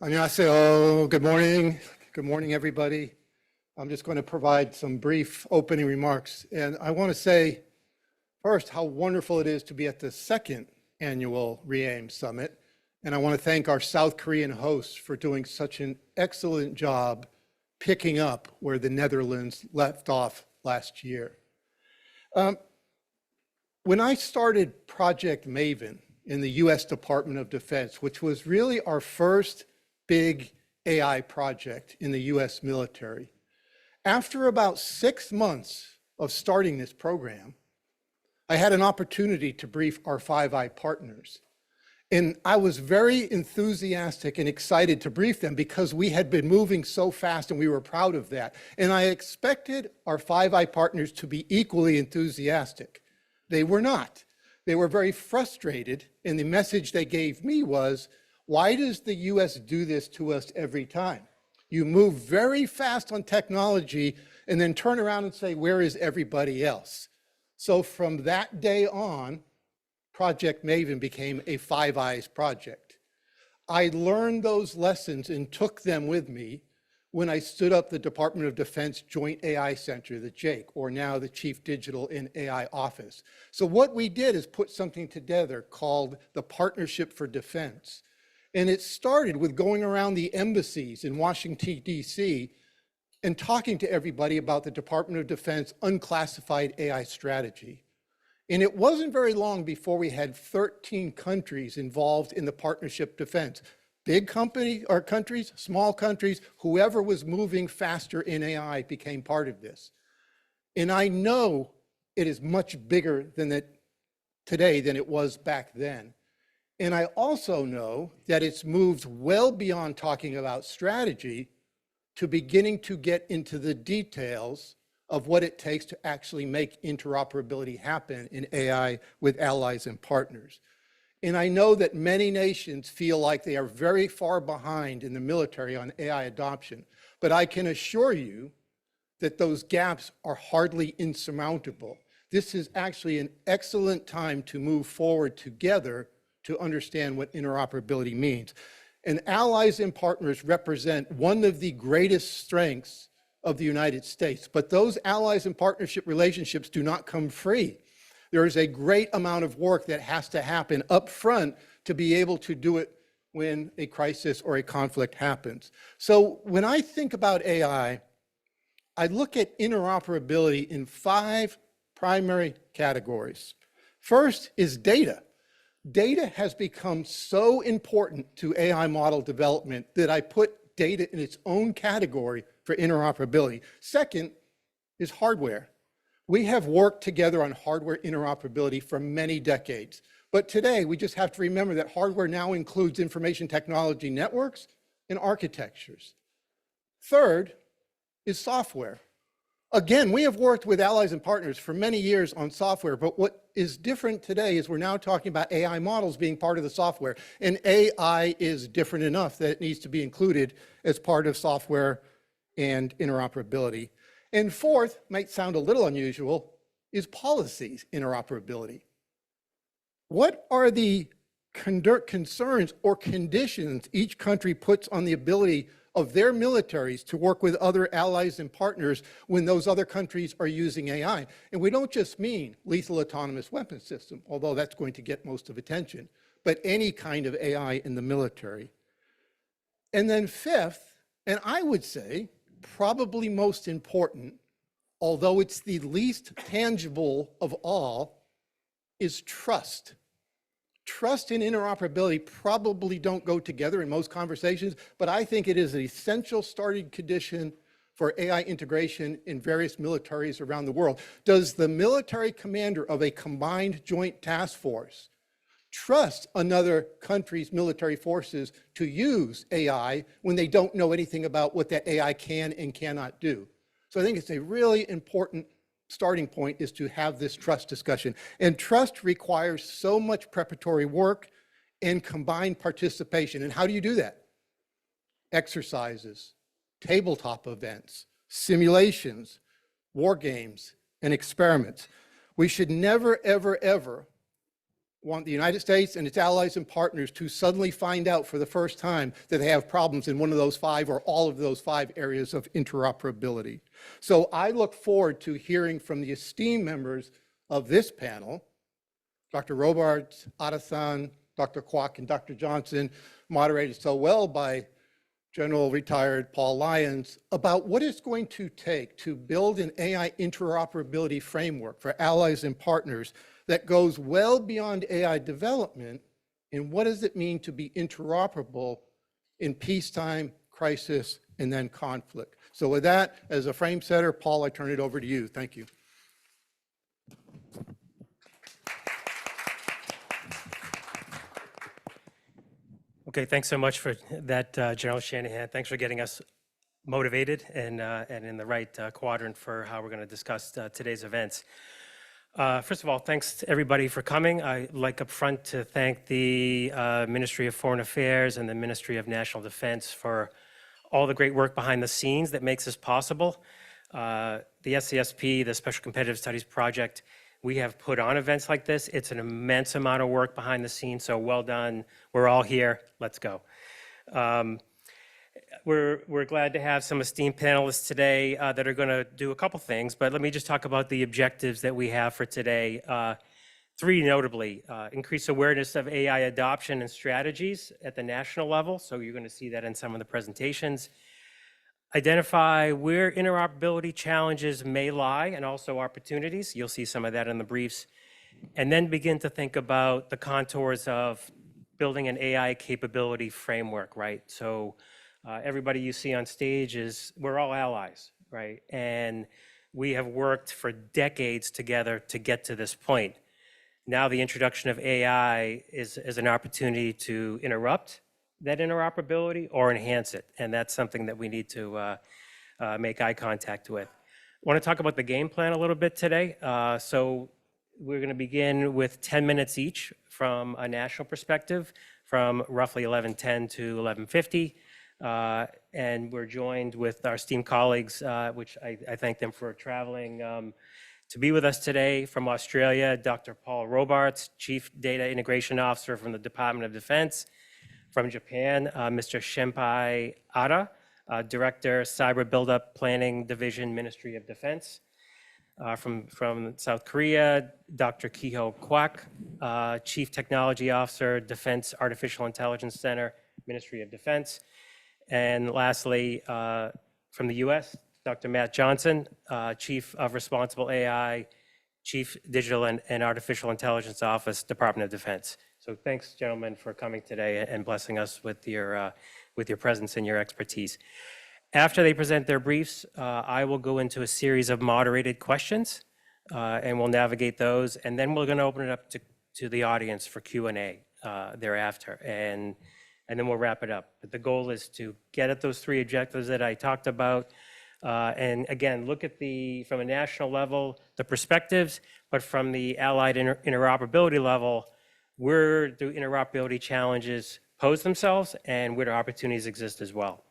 안녕하세요. Good morning. Good morning, everybody. I'm just going to provide some brief opening remarks. And I want to say first how wonderful it is to be at the second annual REAIM Summit. And I want to thank our South Korean hosts for doing such an excellent job picking up where the Netherlands left off last year. When I started Project Maven in the US Department of Defense, which was really our first big AI project in the US military, after about 6 months of starting this program, I had an opportunity to brief our Five Eye partners. And I was very enthusiastic and excited to brief them because we had been moving so fast and we were proud of that. And I expected our Five Eye partners to be equally enthusiastic. They were not. They were very frustrated, and the message they gave me was, why does the US do this to us every time? You move very fast on technology and then turn around and say, where is everybody else? So from that day on, Project Maven became a Five Eyes project. I learned those lessons and took them with me when I stood up the Department of Defense Joint AI Center, the JAIC, or now the Chief Digital and AI Office. So what we did is put something together called the Partnership for Defense. And it started with going around the embassies in Washington, D.C., and talking to everybody about the Department of Defense unclassified AI strategy. And it wasn't very long before we had 13 countries involved in the partnership defense. Big company or countries, small countries, whoever was moving faster in AI became part of this. And I know it is much bigger than that today than it was back then. And I also know that it's moved well beyond talking about strategy to beginning to get into the details of what it takes to actually make interoperability happen in AI with allies and partners. And I know that many nations feel like they are very far behind in the military on AI adoption, but I can assure you that those gaps are hardly insurmountable. This is actually an excellent time to move forward together to understand what interoperability means. And allies and partners represent one of the greatest strengths of the United States, but those allies and partnership relationships do not come free. There is a great amount of work that has to happen up front to be able to do it when a crisis or a conflict happens. So when I think about AI, I look at interoperability in 5 primary categories. First is data. Data has become so important to AI model development that I put data in its own category for interoperability. Second is hardware. We have worked together on hardware interoperability for many decades, but today we just have to remember that hardware now includes information technology networks and architectures. Third is software. Again, we have worked with allies and partners for many years on software, but what is different today is we're now talking about AI models being part of the software, and AI is different enough that it needs to be included as part of software and interoperability. And fourth, might sound a little unusual, is policies interoperability. What are the concerns or conditions each country puts on the ability of their militaries to work with other allies and partners when those other countries are using AI? And we don't just mean lethal autonomous weapon system, although that's going to get most of attention, but any kind of AI in the military. And then fifth, and I would say probably most important, although it's the least tangible of all, is trust. Trust and interoperability probably don't go together in most conversations, but I think it is an essential starting condition for AI integration in various militaries around the world. Does the military commander of a combined joint task force trust another country's military forces to use AI when they don't know anything about what that AI can and cannot do? So I think it's a really important starting point is to have this trust discussion. And trust requires so much preparatory work and combined participation. And how do you do that? Exercises, tabletop events, simulations, war games, and experiments. We should never, ever, ever want the United States and its allies and partners to suddenly find out for the first time that they have problems in one of those 5 or all of those 5 areas of interoperability. So I look forward to hearing from the esteemed members of this panel, Dr. Robarts, Ada-san, Dr. Kwok, and Dr. Johnson, moderated so well by General Retired Paul Lyons, about what it's going to take to build an AI interoperability framework for allies and partners that goes well beyond AI development, and what does it mean to be interoperable in peacetime, crisis, and then conflict. So with that, as a frame setter, Paul, I turn it over to you. Thank you. Okay, thanks so much for that, General Shanahan. Thanks for getting us motivated and in the right quadrant for how we're going to discuss today's events. First of all, thanks to everybody for coming. I'd like up front to thank the Ministry of Foreign Affairs and the Ministry of National Defense for all the great work behind the scenes that makes this possible. The SCSP, the Special Competitive Studies Project, we have put on events like this. It's an immense amount of work behind the scenes, so well done. We're all here. Let's go. We're glad to have some esteemed panelists today that are going to do a couple things, but let me just talk about the objectives that we have for today. 3 notably, increase awareness of AI adoption and strategies at the national level, so you're going to see that in some of the presentations. Identify where interoperability challenges may lie and also opportunities. You'll see some of that in the briefs. And then begin to think about the contours of building an AI capability framework, right? So everybody you see on stage we're all allies, right? And we have worked for decades together to get to this point. Now the introduction of AI is an opportunity to interrupt that interoperability or enhance it. And that's something that we need to make eye contact with. I want to talk about the game plan a little bit today. So we're going to begin with 10 minutes each from a national perspective, from roughly 11:10 to 11:50. And we're joined with our esteemed colleagues, which I thank them for traveling to be with us today. From Australia, Dr. Paul Robarts, Chief Data Integration Officer from the Department of Defense. From Japan, Mr. Shenpai Ada, Director, Cyber Buildup Planning Division, Ministry of Defense. From South Korea, Dr. Kiho Kwok, Chief Technology Officer, Defense Artificial Intelligence Center, Ministry of Defense. And lastly, from the US, Dr. Matt Johnson, Chief of Responsible AI, Chief Digital and Artificial Intelligence Office, Department of Defense. So thanks, gentlemen, for coming today and blessing us with your presence and your expertise. After they present their briefs, I will go into a series of moderated questions, and we'll navigate those. And then we're going to open it up to the audience for Q&A thereafter. And then we'll wrap it up. But the goal is to get at those 3 objectives that I talked about. And again, look at from a national level, the perspectives, but from the allied interoperability level, where do interoperability challenges pose themselves and where do opportunities exist as well.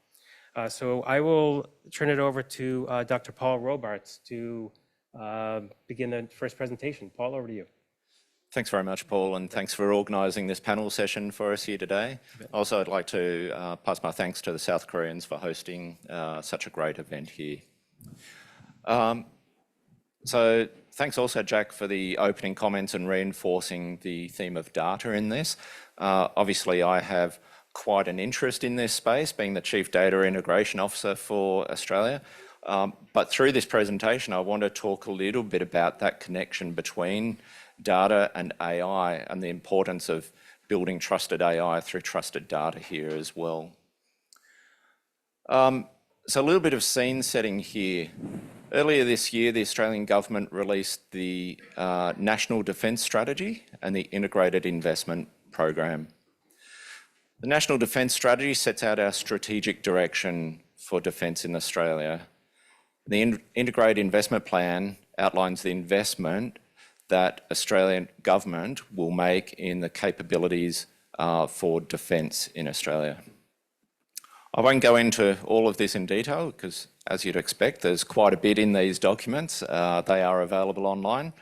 So I will turn it over to Dr. Paul Robarts to begin the first presentation. Paul, over to you. Thanks very much, Paul, and thanks for organising this panel session for us here today. Also, I'd like to pass my thanks to the South Koreans for hosting such a great event here. So thanks also, Jack, for the opening comments and reinforcing the theme of data in this. Obviously, I have quite an interest in this space, being the Chief Data Integration Officer for Australia. But through this presentation, I want to talk a little bit about that connection between data and AI and the importance of building trusted AI through trusted data here as well. So a little bit of scene setting here. Earlier this year, the Australian government released the National Defence Strategy and the Integrated Investment Program. The National Defence Strategy sets out our strategic direction for defence in Australia. The Integrated Investment Plan outlines the investment that Australian government will make in the capabilities for defence in Australia. I won't go into all of this in detail because, as you'd expect, there's quite a bit in these documents. They are available online.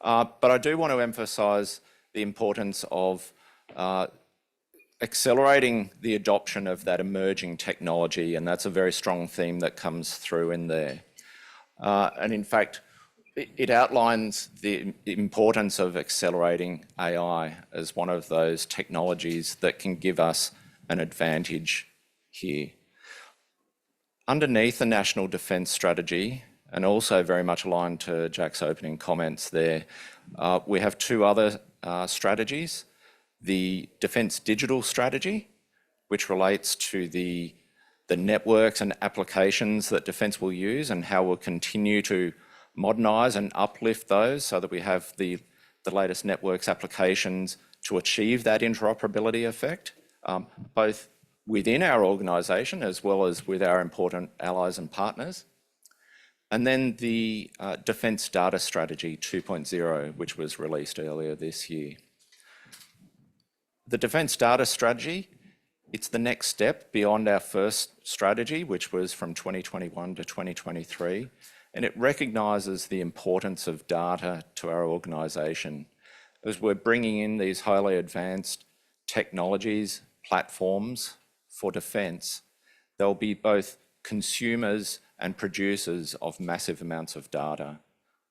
But I do want to emphasise the importance of accelerating the adoption of that emerging technology, and that's a very strong theme that comes through in there. And in fact, it outlines the importance of accelerating AI as one of those technologies that can give us an advantage here. Underneath the National Defence Strategy, and also very much aligned to Jack's opening comments there, we have two other strategies. The Defence Digital Strategy, which relates to the networks and applications that Defence will use and how we'll continue to modernise and uplift those so that we have the latest networks applications to achieve that interoperability effect, both within our organisation as well as with our important allies and partners. And then the Defence Data Strategy 2.0, which was released earlier this year. The Defence Data Strategy, it's the next step beyond our first strategy, which was from 2021 to 2023, and it recognises the importance of data to our organisation. As we're bringing in these highly advanced technologies, platforms for defence, they'll be both consumers and producers of massive amounts of data,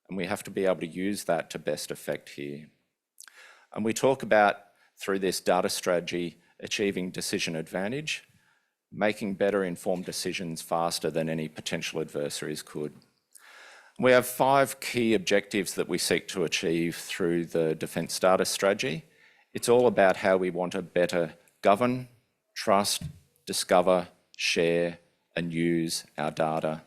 and we have to be able to use that to best effect here. And we talk about, through this data strategy, achieving decision advantage, making better informed decisions faster than any potential adversaries could. We have 5 key objectives that we seek to achieve through the Defence Data Strategy. It's all about how we want to better govern, trust, discover, share, and use our data.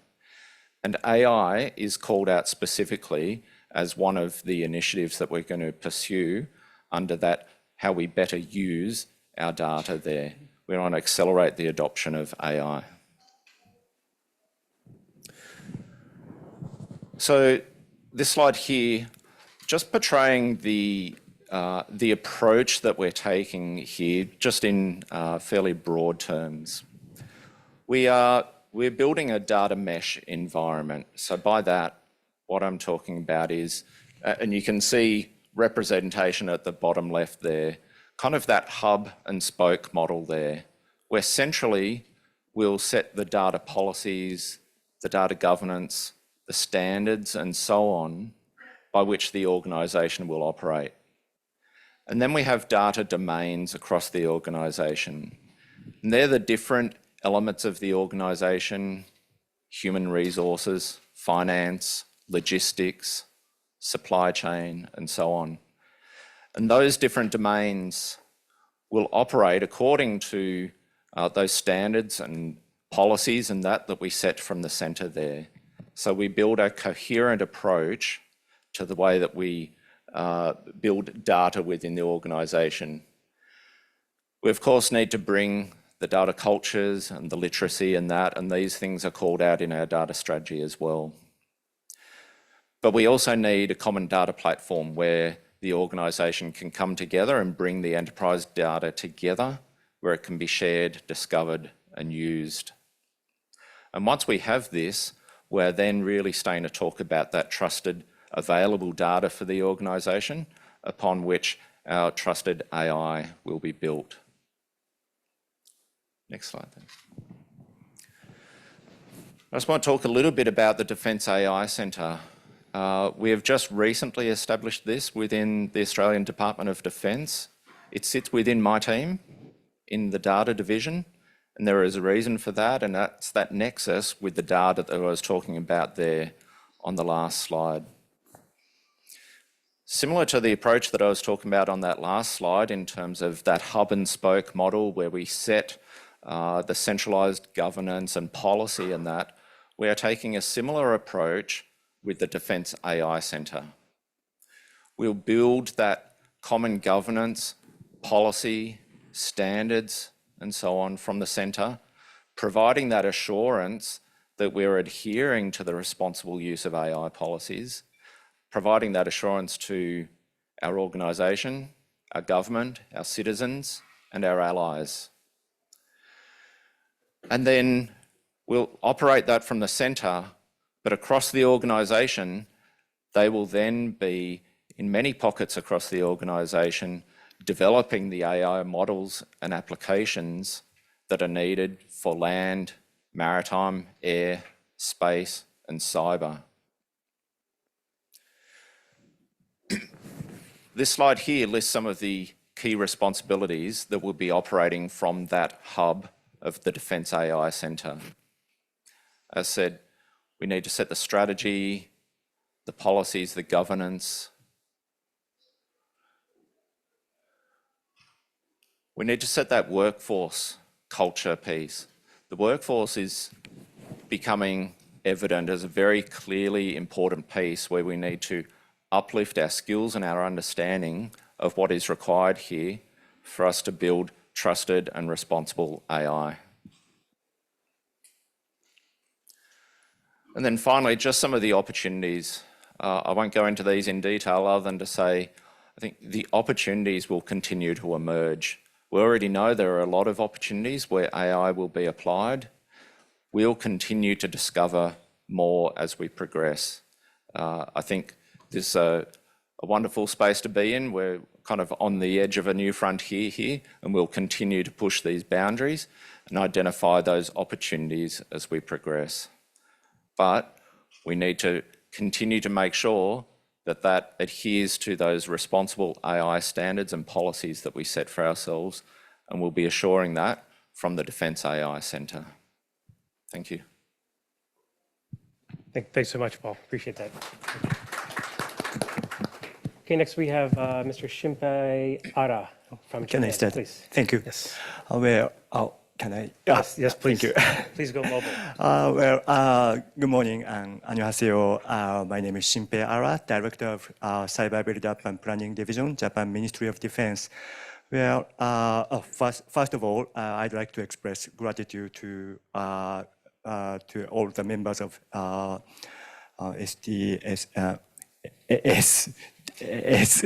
And AI is called out specifically as one of the initiatives that we're going to pursue under that, how we better use our data there. We want to accelerate the adoption of AI. So this slide here, just portraying the approach that we're taking here, just in fairly broad terms. We're building a data mesh environment. So by that, what I'm talking about is, and you can see representation at the bottom left there, kind of that hub and spoke model there, where centrally we'll set the data policies, the data governance, the standards and so on by which the organisation will operate. And then we have data domains across the organisation. And they're the different elements of the organisation: human resources, finance, logistics, supply chain, and so on. And those different domains will operate according to those standards and policies and that we set from the centre there. So we build a coherent approach to the way that we build data within the organisation. We of course need to bring the data cultures and the literacy and these things are called out in our data strategy as well. But we also need a common data platform where the organisation can come together and bring the enterprise data together, where it can be shared, discovered and used. And once we have this, we're then really starting to talk about that trusted, available data for the organisation, upon which our trusted AI will be built. Next slide, thanks. I just want to talk a little bit about the Defence AI Centre. We have just recently established this within the Australian Department of Defence. It sits within my team in the data division, and there is a reason for that, and that's that nexus with the data that I was talking about there on the last slide. Similar to the approach that I was talking about on that last slide in terms of that hub and spoke model where we set the centralised governance and policy and that, we are taking a similar approach with the Defence AI Centre. We'll build that common governance, policy, standards, and so on from the centre, providing that assurance that we're adhering to the responsible use of AI policies, providing that assurance to our organisation, our government, our citizens, and our allies. And then we'll operate that from the centre, but across the organisation, they will then be in many pockets across the organization, developing the AI models and applications that are needed for land, maritime, air, space, and cyber. This slide here lists some of the key responsibilities that will be operating from that hub of the Defence AI Centre. As said, we need to set the strategy, the policies, the governance. We need to set that workforce culture piece. The workforce is becoming evident as a very clearly important piece where we need to uplift our skills and our understanding of what is required here for us to build trusted and responsible AI. And then finally, just some of the opportunities. I won't go into these in detail other than to say, I think the opportunities will continue to emerge. We already know there are a lot of opportunities where AI will be applied. We'll continue to discover more as we progress. I think this is a wonderful space to be in. We're kind of on the edge of a new frontier here, and we'll continue to push these boundaries and identify those opportunities as we progress. But we need to continue to make sure that that adheres to those responsible AI standards and policies that we set for ourselves, and we'll be assuring that from the Defence AI Centre. Thank you. Thanks so much, Paul. Appreciate that. Okay, next we have Mr. Shinpei Ara from Japan. Can I start? Please. Thank you. Yes. Can I? Yes, please. Thank you. Please go mobile. Good morning and 안녕하세요. My name is Shinpei Ara, Director of Cyber Build-up and Planning Division, Japan Ministry of Defense. Well, first of all, I'd like to express gratitude to all the members of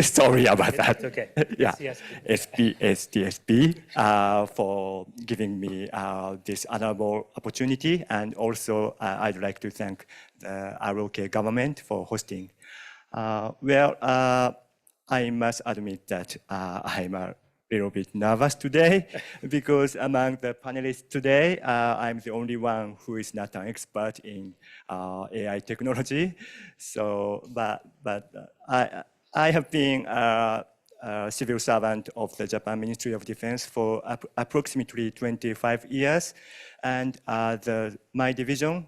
sorry about that. It's okay. Yeah, SDSP. SDSP for giving me this honorable opportunity, and also I'd like to thank the ROK government for hosting. I must admit that I'm a little bit nervous today because among the panelists today, I'm the only one who is not an expert in AI technology. So, but I have been a civil servant of the Japan Ministry of Defense for approximately 25 years, and my division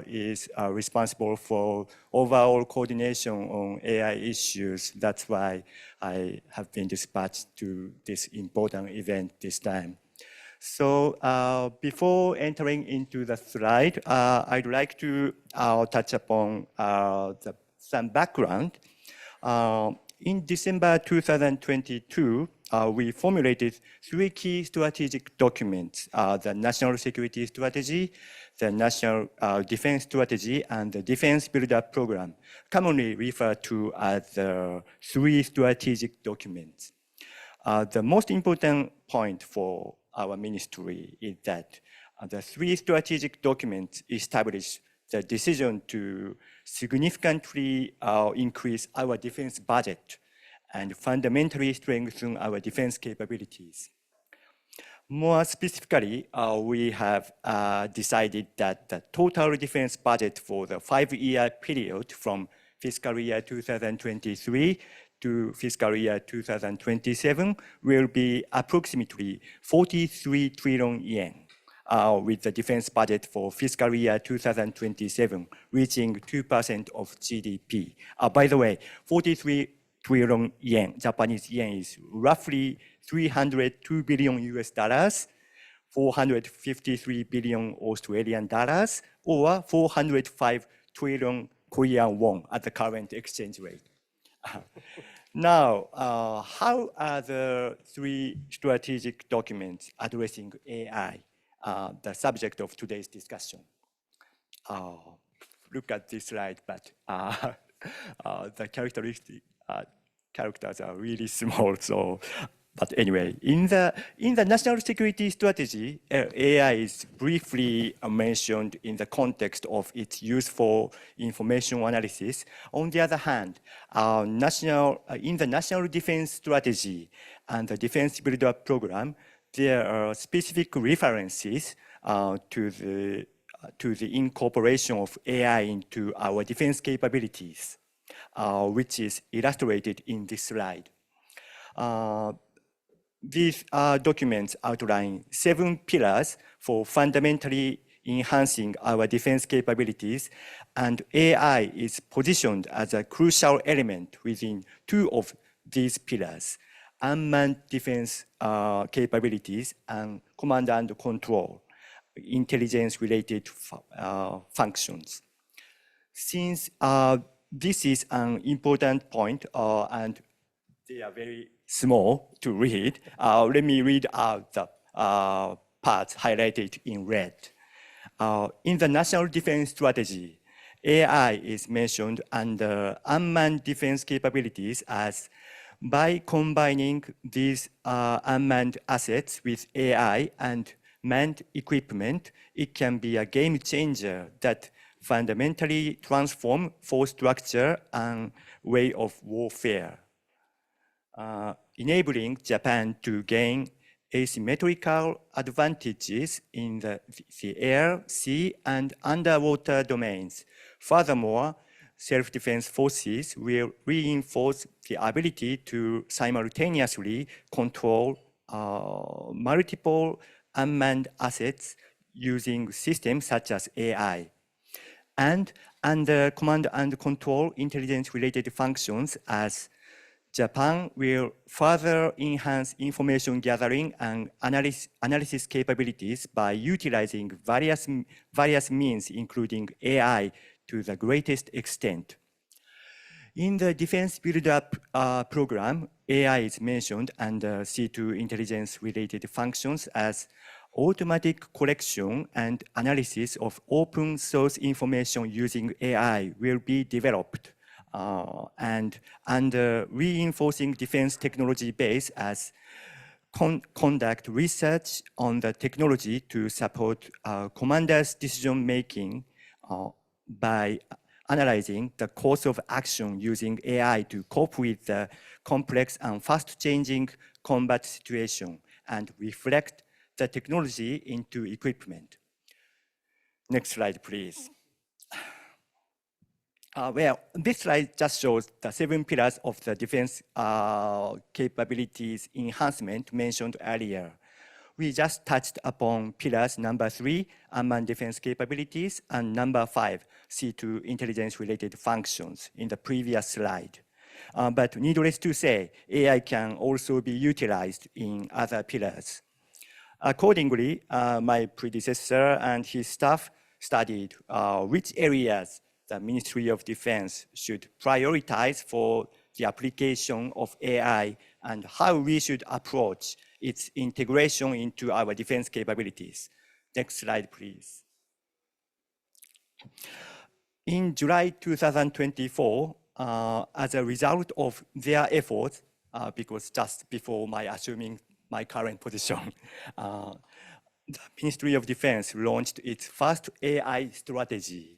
is responsible for overall coordination on AI issues. That's why I have been dispatched to this important event this time. So before entering into the slide, I'd like to touch upon some background. In December 2022, we formulated 3 key strategic documents, the National Security Strategy, the National Defense Strategy, and the Defense Build-up Program, commonly referred to as the 3 strategic documents. The most important point for our ministry is that the 3 strategic documents establish the decision to significantly increase our defense budget and fundamentally strengthen our defense capabilities. More specifically, we have decided that the total defense budget for the 5-year period from fiscal year 2023 to fiscal year 2027 will be approximately 43 trillion yen. With the defense budget for fiscal year 2027 reaching 2% of GDP. By the way, 43 trillion yen, Japanese yen, is roughly 302 billion US dollars, 453 billion Australian dollars, or 405 trillion Korean won at the current exchange rate. Now, how are the 3 strategic documents addressing AI? The subject of today's discussion. Look at this slide, but the characters are really small, so But anyway, in the national security strategy, AI is briefly mentioned in the context of its use for information analysis. On the other hand, in the national defense strategy and the defense build-up program, there are specific references to the incorporation of AI into our defense capabilities, which is illustrated in this slide. These documents outline 7 pillars for fundamentally enhancing our defense capabilities, and AI is positioned as a crucial element within 2 of these pillars: unmanned defense capabilities and command and control, intelligence-related functions. Since this is an important point and they are very small to read, let me read out the parts highlighted in red. In the National Defense Strategy, AI is mentioned under unmanned defense capabilities as by combining these unmanned assets with AI and manned equipment, it can be a game changer that fundamentally transforms force structure and way of warfare, enabling Japan to gain asymmetrical advantages in the air, sea, and underwater domains. Furthermore, self-defense forces will reinforce the ability to simultaneously control multiple unmanned assets using systems such as AI. And under command and control intelligence-related functions, as Japan will further enhance information gathering and analysis capabilities by utilizing various means, including AI, to the greatest extent. In the Defense Build-Up program, AI is mentioned under C2 intelligence-related functions as automatic collection and analysis of open source information using AI will be developed. And under reinforcing defense technology base as conduct research on the technology to support commanders' decision-making by analyzing the course of action using AI to cope with the complex and fast-changing combat situation and reflect the technology into equipment. Next slide, please. Well, this slide just shows the 7 pillars of the defense capabilities enhancement mentioned earlier. We just touched upon pillars number 3, unmanned defense capabilities, and number 5, C2 intelligence-related functions in the previous slide. But needless to say, AI can also be utilized in other pillars. Accordingly, my predecessor and his staff studied which areas the Ministry of Defense should prioritize for the application of AI and how we should approach its integration into our defense capabilities. Next slide, please. In July 2024, as a result of their efforts, because just before my assuming my current position, the Ministry of Defense launched its first AI strategy.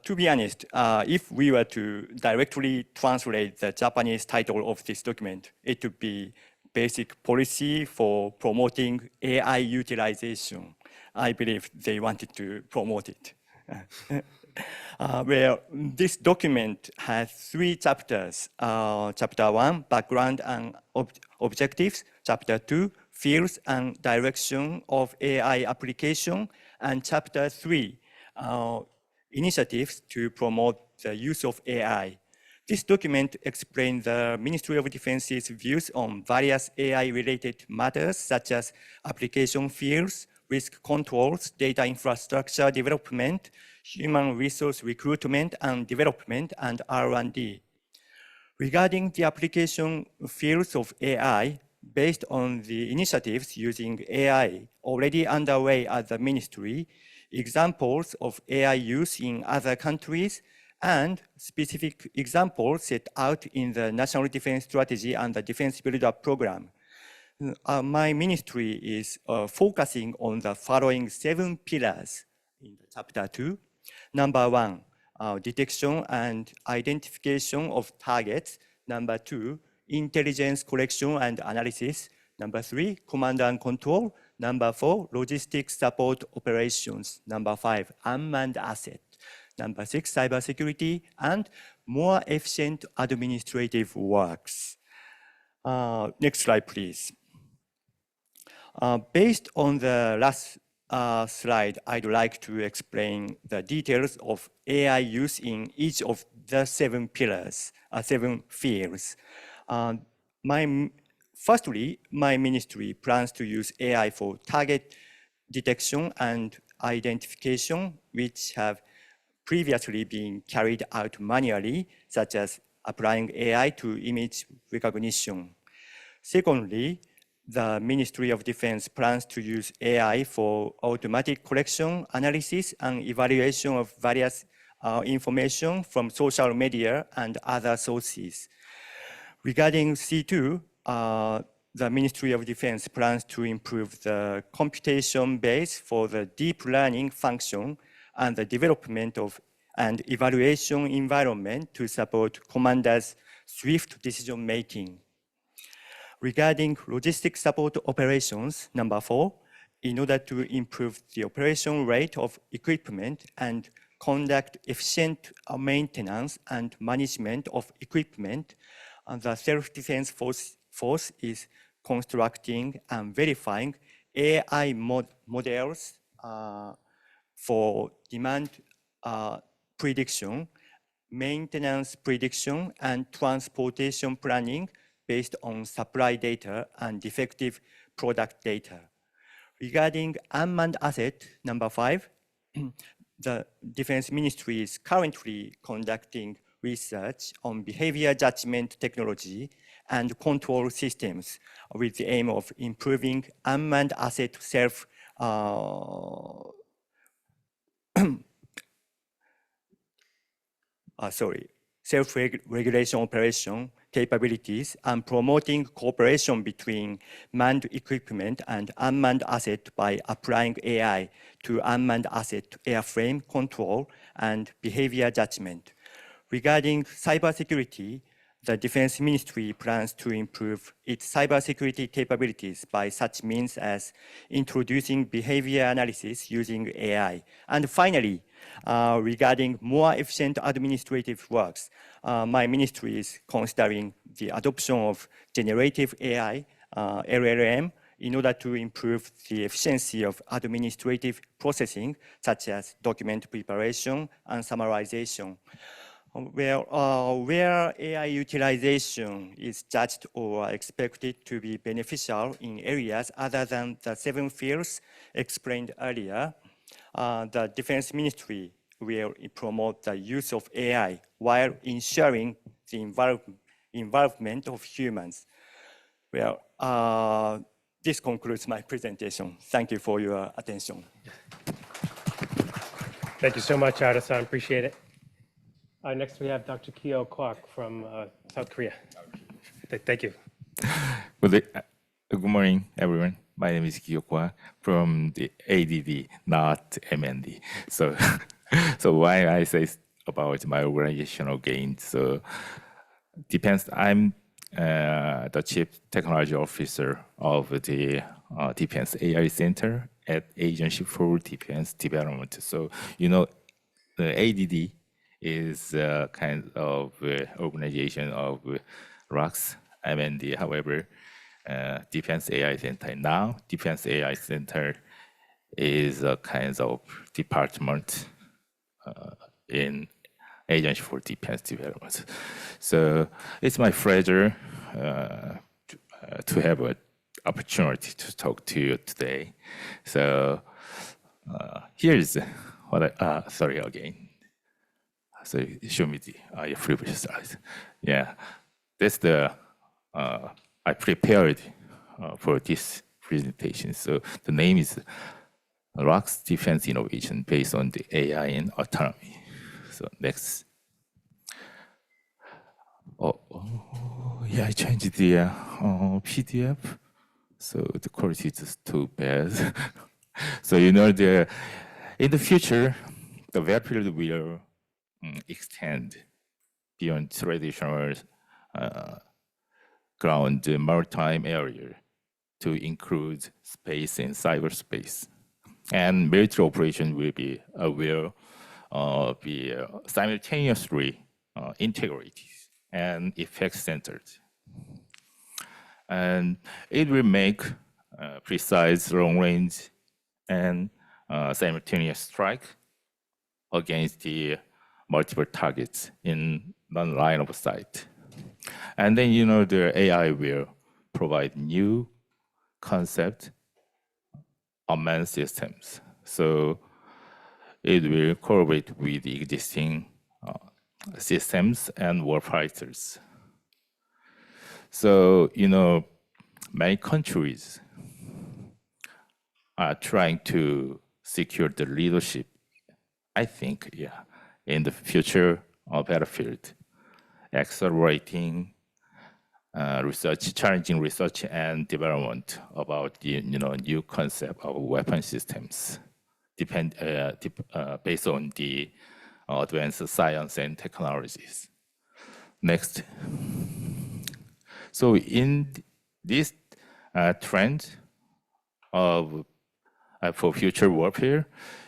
To be honest, if we were to directly translate the Japanese title of this document, it would be Basic Policy for Promoting AI Utilization. I believe they wanted to promote it. Well, this document has 3 chapters. Chapter 1, Background and Objectives. Chapter 2, Fields and Direction of AI Application. And Chapter 3, Initiatives to promote the use of AI. This document explains the Ministry of Defense's views on various AI-related matters such as application fields, risk controls, data infrastructure development, human resource recruitment and development, and R&D. Regarding the application fields of AI, based on the initiatives using AI already underway at the Ministry, examples of AI use in other countries, and specific examples set out in the National Defense Strategy and the Defense Build-Up Program. My ministry is focusing on the following 7 pillars in chapter 2. Number 1, detection and identification of targets. Number 2, intelligence collection and analysis. Number 3, command and control. Number 4, logistics support operations. Number 5, unmanned asset. Number 6, cybersecurity, and more efficient administrative works. Next slide, please. Based on the last slide, I'd like to explain the details of AI use in each of the 7 pillars, 7 fields. Firstly, my ministry plans to use AI for target detection and identification, which have previously been carried out manually, such as applying AI to image recognition. Secondly, the Ministry of Defense plans to use AI for automatic collection, analysis, and evaluation of various information from social media and other sources. Regarding C2, the Ministry of Defense plans to improve the computation base for the deep learning function and the development of an evaluation environment to support commanders' swift decision-making. Regarding logistics support operations, number 4, in order to improve the operation rate of equipment and conduct efficient maintenance and management of equipment, the self-defense force is constructing and verifying AI models for demand prediction, maintenance prediction, and transportation planning based on supply data and defective product data. Regarding unmanned asset, number 5, the Defense Ministry is currently conducting research on behavior judgment technology and control systems with the aim of improving unmanned asset self-regulation operation capabilities and promoting cooperation between manned equipment and unmanned asset by applying AI to unmanned asset airframe control and behavior judgment. Regarding cybersecurity, the Defense Ministry plans to improve its cybersecurity capabilities by such means as introducing behavior analysis using AI. And finally, regarding more efficient administrative works, my ministry is considering the adoption of generative AI, LLM, in order to improve the efficiency of administrative processing, such as document preparation and summarization. Where AI utilization is judged or expected to be beneficial in areas other than the 7 fields explained earlier, the Defense Ministry will promote the use of AI while ensuring the involvement of humans. This concludes my presentation. Thank you for your attention. Thank you so much, Arda-san. Appreciate it. Next, we have Dr. Kyo Kwak from South Korea. Thank you. Good morning, everyone. My name is Kyo Kwak from the ADD, not MND. So why I say about my organizational gain? So depends. I'm the Chief Technology Officer of the Defense AI Center at Agency for Defense Development. So the ADD is a kind of organization of ROCs, MND. However, Defense AI Center now, Defense AI Center is a kind of department in Agency for Defense Development. So it's my pleasure to have an opportunity to talk to you today. So here's what sorry again. So show me the previous slides. Yeah, that's the I prepared for this presentation. So the name is ROCs Defense Innovation based on the AI and autonomy. So next Yeah, I changed the PDF, so the quality is just too bad. So in the future, the web field will extend beyond traditional ground maritime area to include space and cyberspace. And military operation will be simultaneously integrated and effect-centered. And it will make precise, long-range, and simultaneous strike against the multiple targets in one line of sight. And then, the AI will provide new concept unmanned systems. So it will correlate with the existing systems and warfighters. So, many countries are trying to secure the leadership, I think, in the future battlefield, accelerating challenging research and development about the new concept of weapon systems, based on the advanced science and technologies. Next. So in this trend of for future warfare,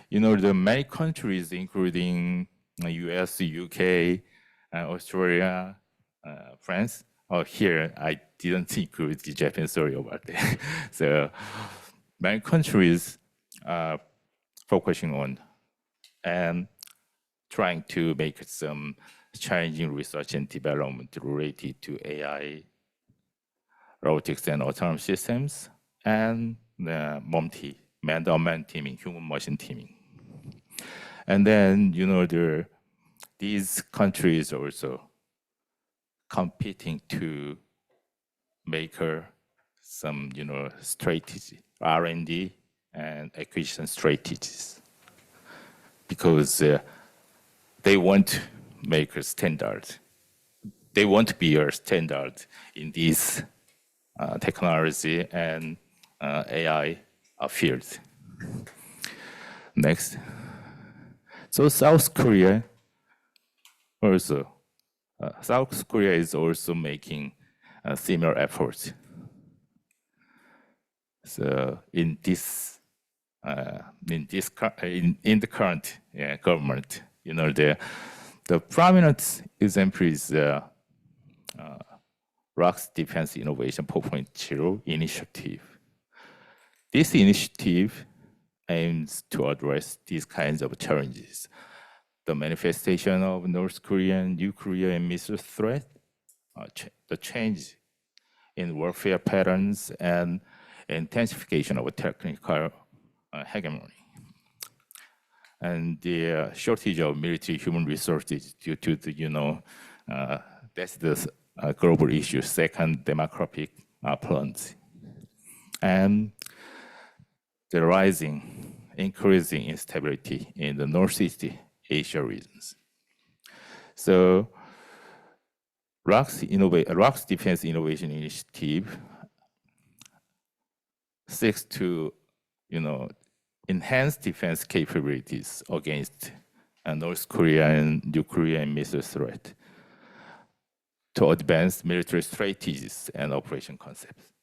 the many countries, including US, UK, Australia, France. Here I didn't include the Japan, sorry about that. So many countries are focusing on and trying to make some challenging research and development related to AI, robotics and autonomous systems, and the man-to-man teaming, human-machine teaming. And then, these countries also competing to make some, strategy, R&D and acquisition strategies, because they want to make a standard. They want to be a standard in this technology and AI field. Next. So South Korea is also making similar efforts. So in the current government, the prominent example is ROC's Defense Innovation 4.0 initiative. This initiative aims to address these kinds of challenges: the manifestation of North Korean nuclear and missile threat, the change in warfare patterns, and intensification of technical hegemony, and the shortage of military human resources due to the, that's the global issue, second demographic plunge, and the increasing instability in the Northeast Asia regions. So ROC's Defense Innovation Initiative seeks to, enhance defense capabilities against North Korean nuclear and missile threat, to advance military strategies and operation concepts,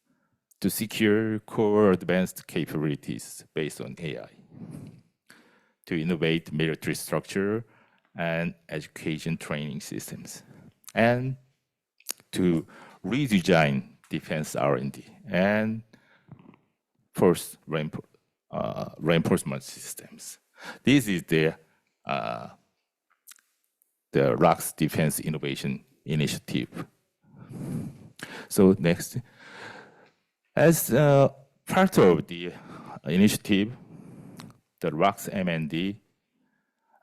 to secure core advanced capabilities based on AI, to innovate military structure and education training systems, and to redesign defense R&D and force reinforcement systems. This is the ROC's Defense Innovation Initiative. So next, as part of the initiative, the ROC's M&D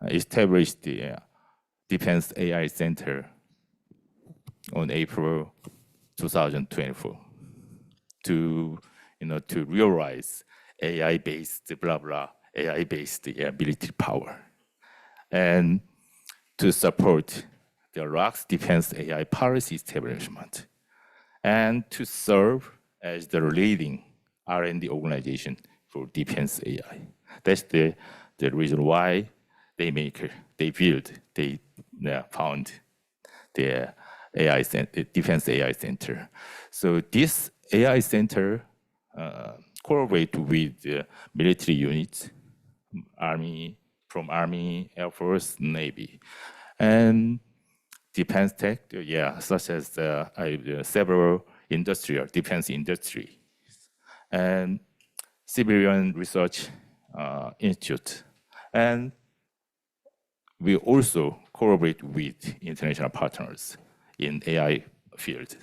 established the Defense AI Center on April 2024 to realize AI-based AI-based military power, and to support the ROC's defense AI policy establishment, and to serve as the leading R&D organization for defense AI. That's the reason why they found the defense AI center. So this AI center collaborate with the military units, from Army, Air Force, Navy, and defense tech, such as several defense industry, and civilian research institute. And we also collaborate with international partners in AI field.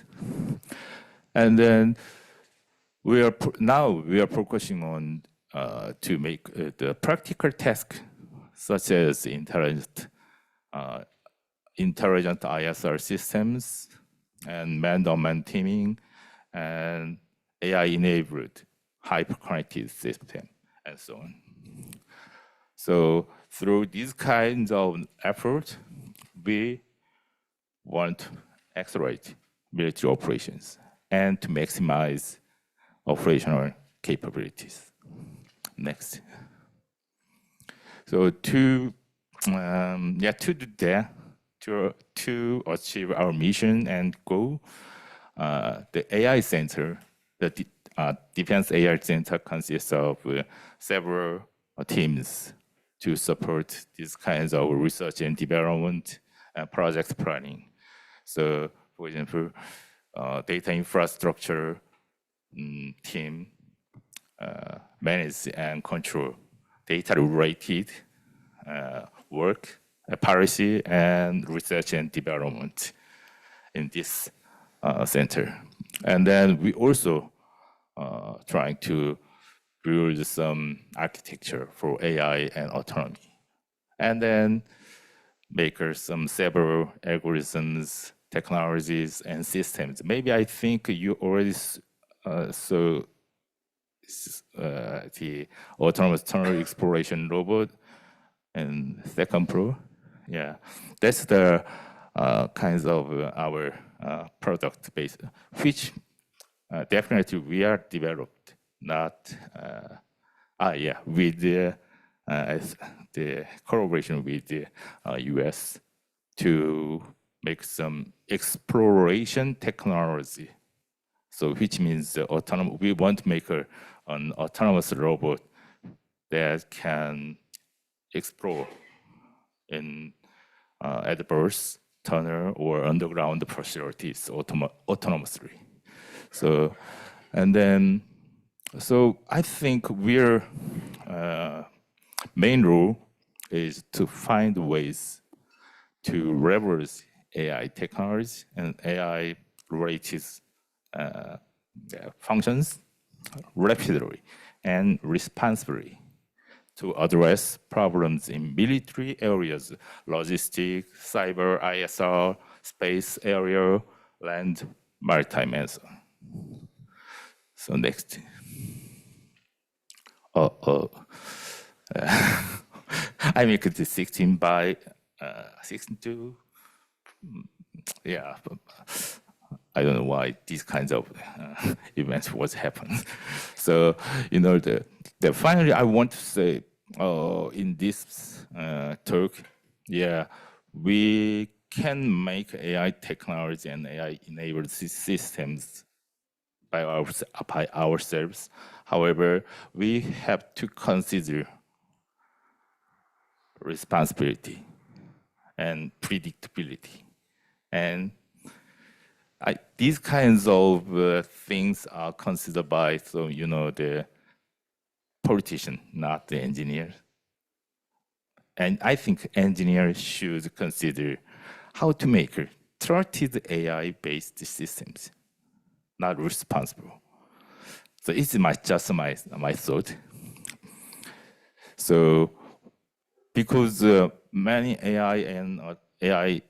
And then we are focusing on to make the practical task, such as intelligent ISR systems and man-to-man teaming and AI-enabled hyper-connected system and so on. So through these kinds of efforts, we want to accelerate military operations and to maximize operational capabilities. Next. So to do that, to achieve our mission and goal, the AI center, the Defense AI Center, consists of several teams to support these kinds of research and development and project planning. So, for example, data infrastructure team manage and control data-related work, policy, and research and development in this center. And then we also trying to build some architecture for AI and autonomy. And then make some several algorithms, technologies, and systems. Maybe I think you already saw the autonomous tunnel exploration robot and second pro. Yeah, that's the kinds of our product base, which definitely we are developed, not with the collaboration with the US to make some exploration technology. So which means we want to make an autonomous robot that can explore in adverse tunnel or underground facilities autonomously. So, and then, so I think we're main role is to find ways to leverage AI technology and AI-related functions rapidly and responsibly to address problems in military areas, logistics, cyber, ISR, space area, land, maritime, and so on. So next. I make it 16 by 62. Yeah, I don't know why these kinds of events was happening. So, finally I want to say in this talk, we can make AI technology and AI-enabled systems by ourselves. However, we have to consider responsibility and predictability. And these kinds of things are considered by the politician, not the engineer. And I think engineers should consider how to make trusted AI-based systems, not responsible. So it's just my thought. So because many AI and AI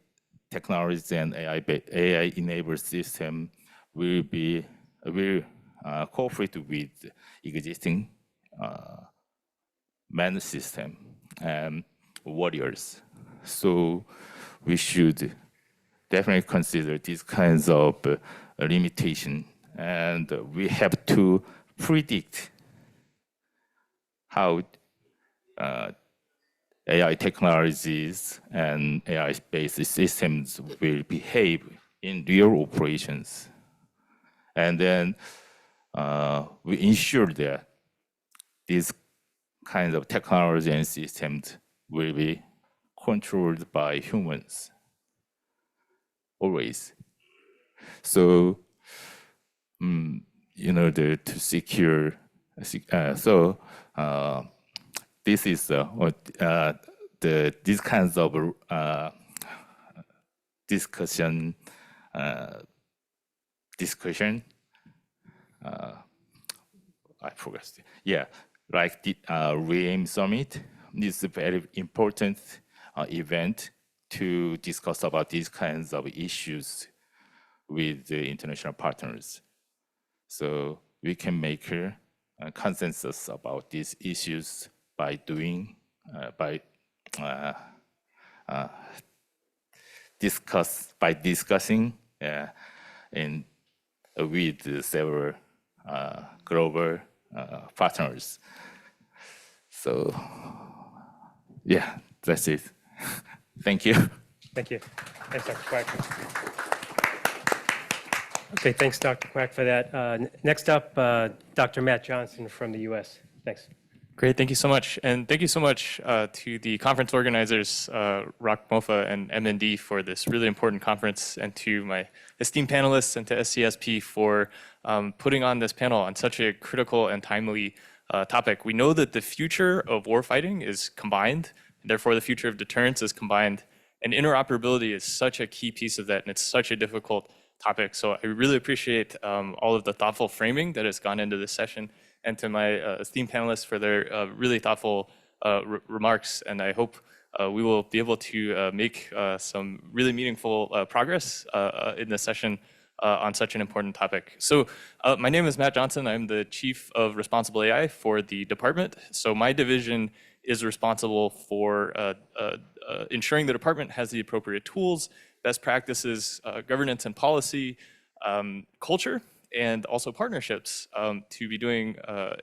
technologies and AI-enabled system will cooperate with existing manned system and warriors. So we should definitely consider these kinds of limitation, and we have to predict how AI technologies and AI-based systems will behave in real operations. And then we ensure that these kinds of technology and systems will be controlled by humans, always. So in order to secure, this is these kinds of discussion. I forgot. Yeah, like the REAIM Summit. This is a very important event to discuss about these kinds of issues with the international partners. So we can make a consensus about these issues by discussing with several global partners. So yeah, that's it. Thank you. Thank you. Thanks, Dr. Quack. Okay, thanks, Dr. Quack, for that. Next up, Dr. Matt Johnson from the US. Thanks. Great, thank you so much. And thank you so much to the conference organizers, ROC MOFA and MND, for this really important conference, and to my esteemed panelists and to SCSP for putting on this panel on such a critical and timely topic. We know that the future of warfighting is combined, and therefore the future of deterrence is combined, and interoperability is such a key piece of that, and it's such a difficult topic. So I really appreciate all of the thoughtful framing that has gone into this session, and to my esteemed panelists for their really thoughtful remarks. And I hope we will be able to make some really meaningful progress in this session on such an important topic. So my name is Matt Johnson. I'm the Chief of Responsible AI for the department. So my division is responsible for ensuring the department has the appropriate tools, best practices, governance and policy, culture, and also partnerships to be doing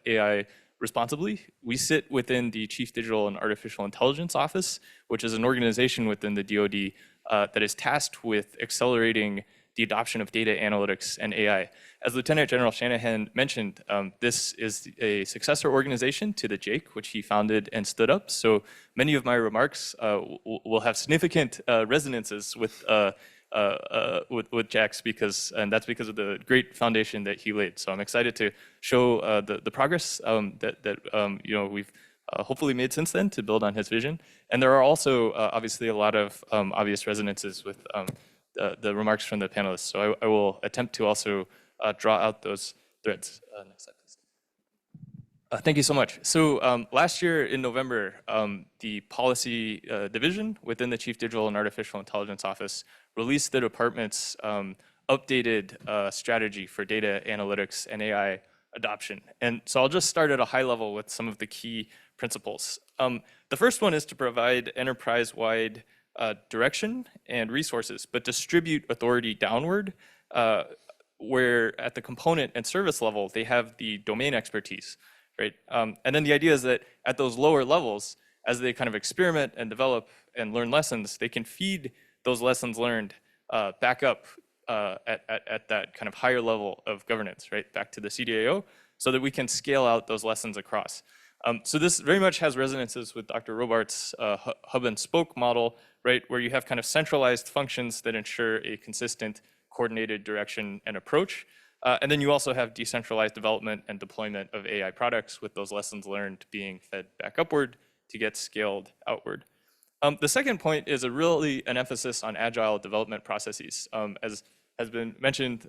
AI responsibly. We sit within the Chief Digital and Artificial Intelligence Office, which is an organization within the DoD that is tasked with accelerating the adoption of data analytics and AI. As Lieutenant General Shanahan mentioned, this is a successor organization to the JAIC, which he founded and stood up. So many of my remarks will have significant resonances with JAX, and that's because of the great foundation that he laid. So I'm excited to show the progress that we've hopefully made since then to build on his vision. And there are also obviously a lot of obvious resonances with the remarks from the panelists. So I will attempt to also draw out those threads. Next slide, please. Thank you so much. So last year in November, the policy division within the Chief Digital and Artificial Intelligence Office released the department's updated strategy for data analytics and AI adoption. And so I'll just start at a high level with some of the key principles. The first one is to provide enterprise-wide direction and resources, but distribute authority downward, where at the component and service level, they have the domain expertise, right? And then the idea is that at those lower levels, as they kind of experiment and develop and learn lessons, they can feed those lessons learned back up at that kind of higher level of governance, right? Back to the CDAO, so that we can scale out those lessons across. So this very much has resonances with Dr. Robart's hub and spoke model, right? Where you have kind of centralized functions that ensure a consistent, coordinated direction and approach. And then you also have decentralized development and deployment of AI products, with those lessons learned being fed back upward to get scaled outward. The second point is really an emphasis on agile development processes. As has been mentioned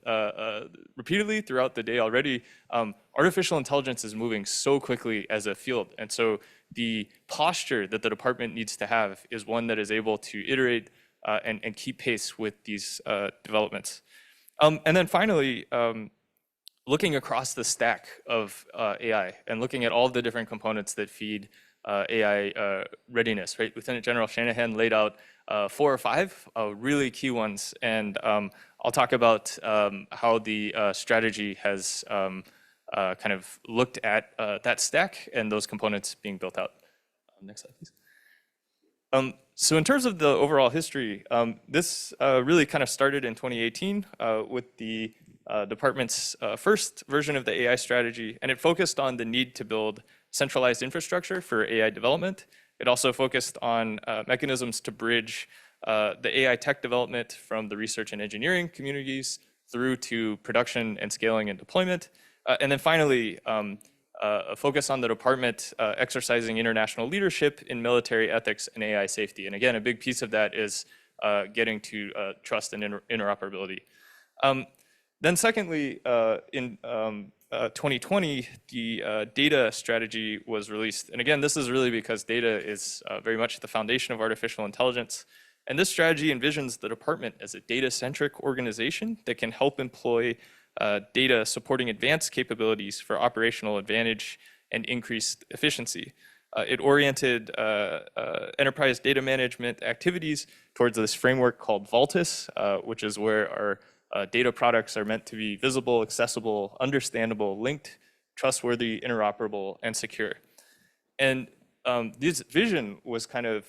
repeatedly throughout the day already, artificial intelligence is moving so quickly as a field. And so the posture that the department needs to have is one that is able to iterate and keep pace with these developments. And then finally, looking across the stack of AI and looking at all the different components that feed AI readiness, right? Lieutenant General Shanahan laid out 4 or 5 really key ones, and I'll talk about how the strategy has kind of looked at that stack and those components being built out. Next slide, please. So in terms of the overall history, this really kind of started in 2018 with the department's first version of the AI strategy, and it focused on the need to build centralized infrastructure for AI development. It also focused on mechanisms to bridge the AI tech development from the research and engineering communities through to production and scaling and deployment. And then finally, a focus on the department exercising international leadership in military ethics and AI safety. And again, a big piece of that is getting to trust and interoperability. Then secondly, in 2020, the data strategy was released. And again, this is really because data is very much the foundation of artificial intelligence. And this strategy envisions the department as a data-centric organization that can help employ data supporting advanced capabilities for operational advantage and increased efficiency. It oriented enterprise data management activities towards this framework called Vaultus, which is where our data products are meant to be visible, accessible, understandable, linked, trustworthy, interoperable, and secure. And this vision was kind of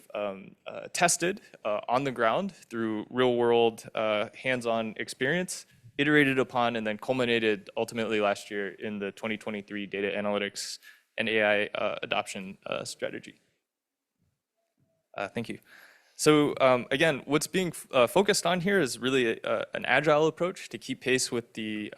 tested on the ground through real-world hands-on experience, iterated upon, and then culminated ultimately last year in the 2023 data analytics and AI adoption strategy. Thank you. So again, what's being focused on here is really an agile approach to keep pace with the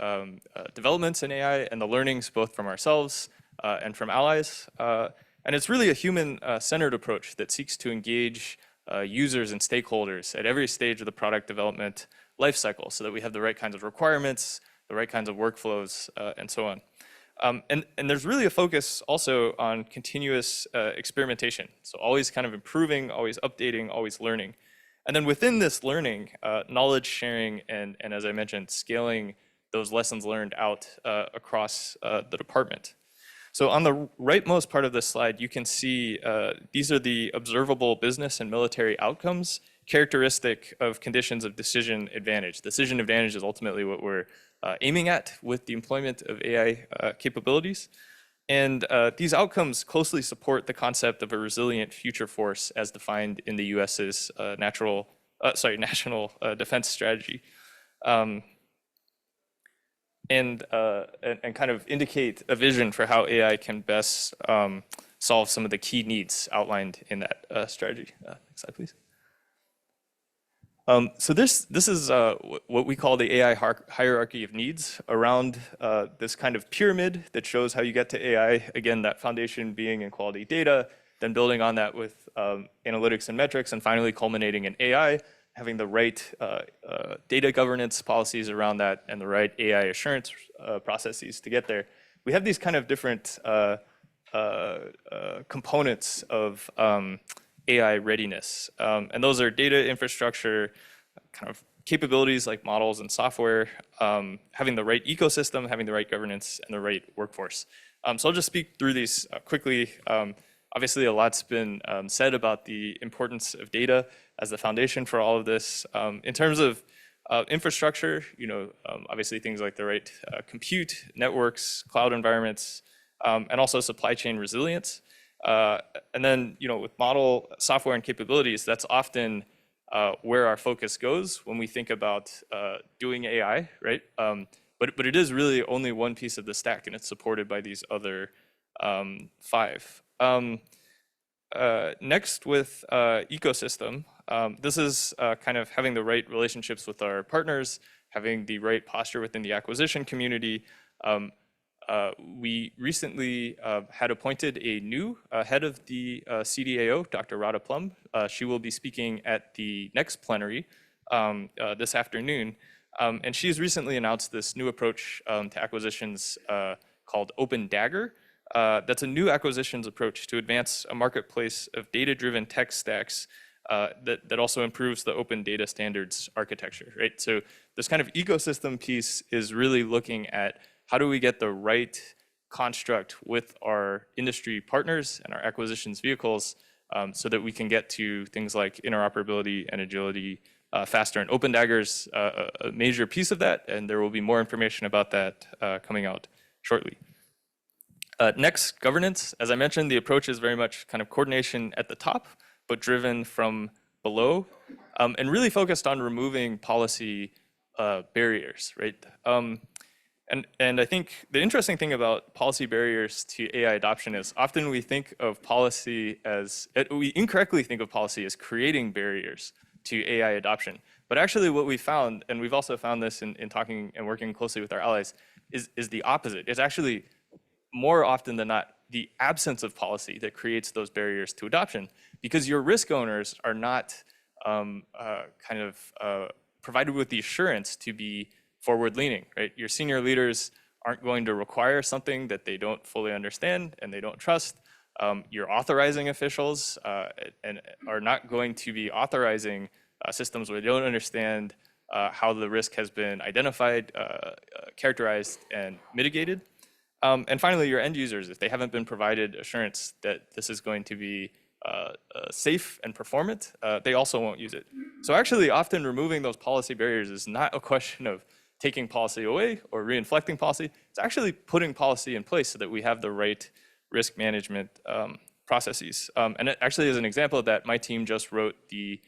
developments in AI and the learnings both from ourselves and from allies. And it's really a human-centered approach that seeks to engage users and stakeholders at every stage of the product development lifecycle so that we have the right kinds of requirements, the right kinds of workflows, and so on. And there's really a focus also on continuous experimentation. So always kind of improving, always updating, always learning. And then within this learning, knowledge sharing and as I mentioned, scaling those lessons learned out across the department. So on the rightmost part of this slide, you can see these are the observable business and military outcomes characteristic of conditions of decision advantage. Decision advantage is ultimately what we're aiming at with the employment of AI capabilities. And these outcomes closely support the concept of a resilient future force as defined in the US's national defense strategy. And kind of indicate a vision for how AI can best solve some of the key needs outlined in that strategy. Next slide, please. So this is what we call the AI hierarchy of needs around this kind of pyramid that shows how you get to AI. Again, that foundation being in quality data, then building on that with analytics and metrics, and finally culminating in AI, having the right data governance policies around that and the right AI assurance processes to get there. We have these kind of different components of AI readiness. And those are data infrastructure, kind of capabilities like models and software, having the right ecosystem, having the right governance, and the right workforce. So I'll just speak through these quickly. Obviously, a lot's been said about the importance of data as the foundation for all of this. In terms of infrastructure, obviously things like the right compute, networks, cloud environments, and also supply chain resilience. And then, with model software and capabilities, that's often where our focus goes when we think about doing AI, right? But it is really only one piece of the stack, and it's supported by these other 5. Next, with ecosystem, this is kind of having the right relationships with our partners, having the right posture within the acquisition community. We recently had appointed a new head of the CDAO, Dr. Radha Plum. She will be speaking at the next plenary this afternoon. And she's recently announced this new approach to acquisitions called Open Dagger. That's a new acquisitions approach to advance a marketplace of data-driven tech stacks that also improves the open data standards architecture, right? So this kind of ecosystem piece is really looking at how do we get the right construct with our industry partners and our acquisitions vehicles so that we can get to things like interoperability and agility faster. And OpenDagger's a major piece of that, and there will be more information about that coming out shortly. Next, governance. As I mentioned, the approach is very much kind of coordination at the top, but driven from below, and really focused on removing policy barriers, right? And I think the interesting thing about policy barriers to AI adoption is often we think of policy as, we incorrectly think of policy as creating barriers to AI adoption. But actually what we found, and we've also found this in talking and working closely with our allies, is the opposite. It's actually more often than not the absence of policy that creates those barriers to adoption, because your risk owners are not provided with the assurance to be forward-leaning, right? Your senior leaders aren't going to require something that they don't fully understand and they don't trust. Your authorizing officials and are not going to be authorizing systems where they don't understand how the risk has been identified, characterized, and mitigated. And finally, your end users, if they haven't been provided assurance that this is going to be safe and performant, they also won't use it. So actually, often removing those policy barriers is not a question of taking policy away or reinflecting policy. It's actually putting policy in place so that we have the right risk management processes. And it actually, as an example of that, my team just wrote the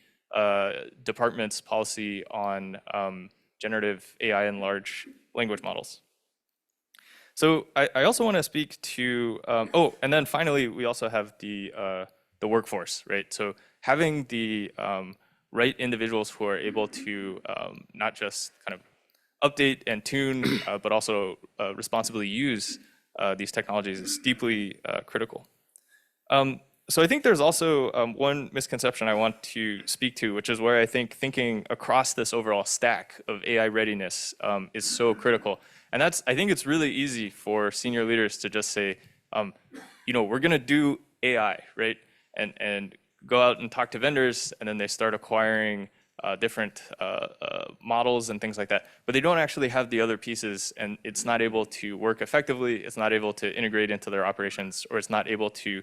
department's policy on generative AI and large language models. So I also want to speak to, and then finally, we also have the workforce, right? So having the right individuals who are able to not just kind of update and tune, but also responsibly use these technologies is deeply critical. So I think there's also one misconception I want to speak to, which is where I think thinking across this overall stack of AI readiness is so critical. And that's, I think it's really easy for senior leaders to just say, we're gonna do AI, right? And go out and talk to vendors, and then they start acquiring different models and things like that. But they don't actually have the other pieces, and it's not able to work effectively, it's not able to integrate into their operations, or it's not able to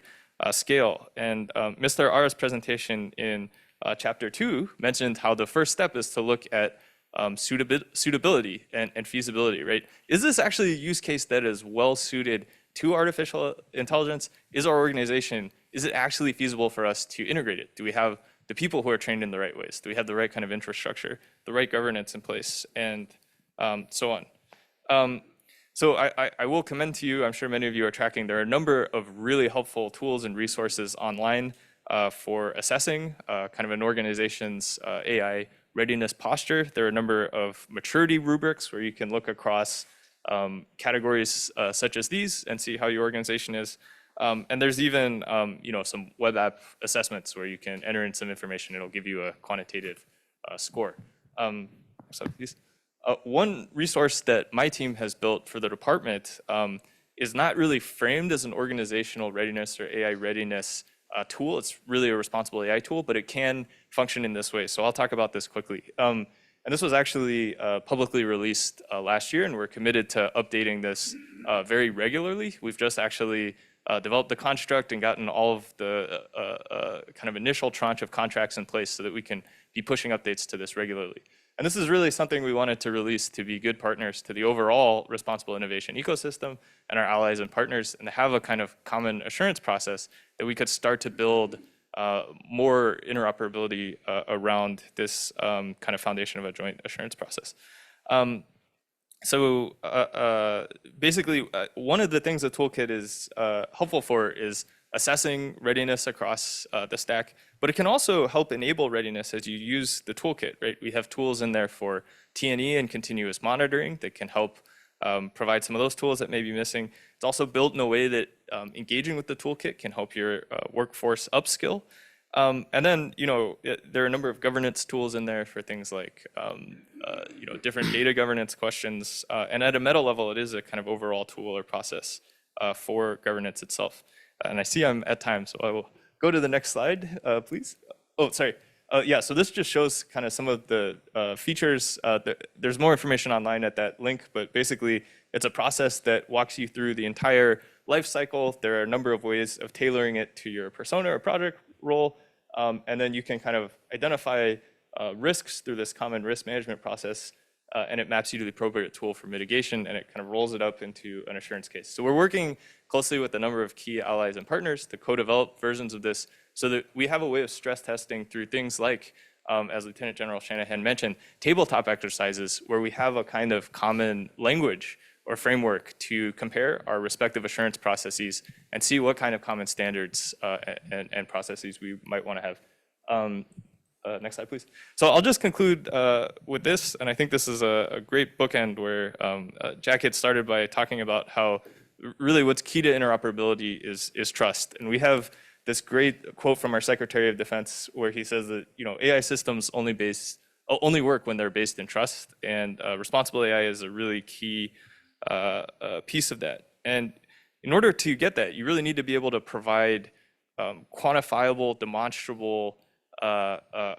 scale. And Mr. R's presentation in chapter 2 mentioned how the first step is to look at suitability and feasibility, right? Is this actually a use case that is well suited to artificial intelligence? Is our organization, is it actually feasible for us to integrate it? Do we have the people who are trained in the right ways? Do we have the right kind of infrastructure, the right governance in place, and so on? So I will commend to you, I'm sure many of you are tracking, there are a number of really helpful tools and resources online for assessing kind of an organization's AI readiness posture. There are a number of maturity rubrics where you can look across categories such as these and see how your organization is. And there's even some web app assessments where you can enter in some information. It'll give you a quantitative score. So please. One resource that my team has built for the department is not really framed as an organizational readiness or AI readiness tool. It's really a responsible AI tool, but it can function in this way. So I'll talk about this quickly. And this was actually publicly released last year, and we're committed to updating this very regularly. We've just actually developed the construct and gotten all of the kind of initial tranche of contracts in place so that we can be pushing updates to this regularly. And this is really something we wanted to release to be good partners to the overall responsible innovation ecosystem and our allies and partners, and to have a kind of common assurance process that we could start to build more interoperability around this kind of foundation of a joint assurance process. So basically, one of the things the toolkit is helpful for is assessing readiness across the stack, but it can also help enable readiness as you use the toolkit, right? We have tools in there for T&E and continuous monitoring that can help provide some of those tools that may be missing. It's also built in a way that engaging with the toolkit can help your workforce upskill. And then, there are a number of governance tools in there for things like, different data governance questions. And at a meta level, it is a kind of overall tool or process for governance itself. And I see I'm at time, so I will go to the next slide, please. Oh, sorry. Yeah, so this just shows kind of some of the features. There's more information online at that link, but basically It's a process that walks you through the entire life cycle. There are a number of ways of tailoring it to your persona or project role. And then you can kind of identify risks through this common risk management process, and it maps you to the appropriate tool for mitigation, and it kind of rolls it up into an assurance case. So we're working closely with a number of key allies and partners to co-develop versions of this so that we have a way of stress testing through things like, as Lieutenant General Shanahan mentioned, tabletop exercises where we have a kind of common language or framework to compare our respective assurance processes and see what kind of common standards and processes we might want to have. Next slide, please. So I'll just conclude with this, and I think this is a great bookend where Jack had started by talking about how really what's key to interoperability is trust. And we have this great quote from our Secretary of Defense where he says that AI systems only work when they're based in trust, and responsible AI is a really key piece of that. And in order to get that, you really need to be able to provide quantifiable, demonstrable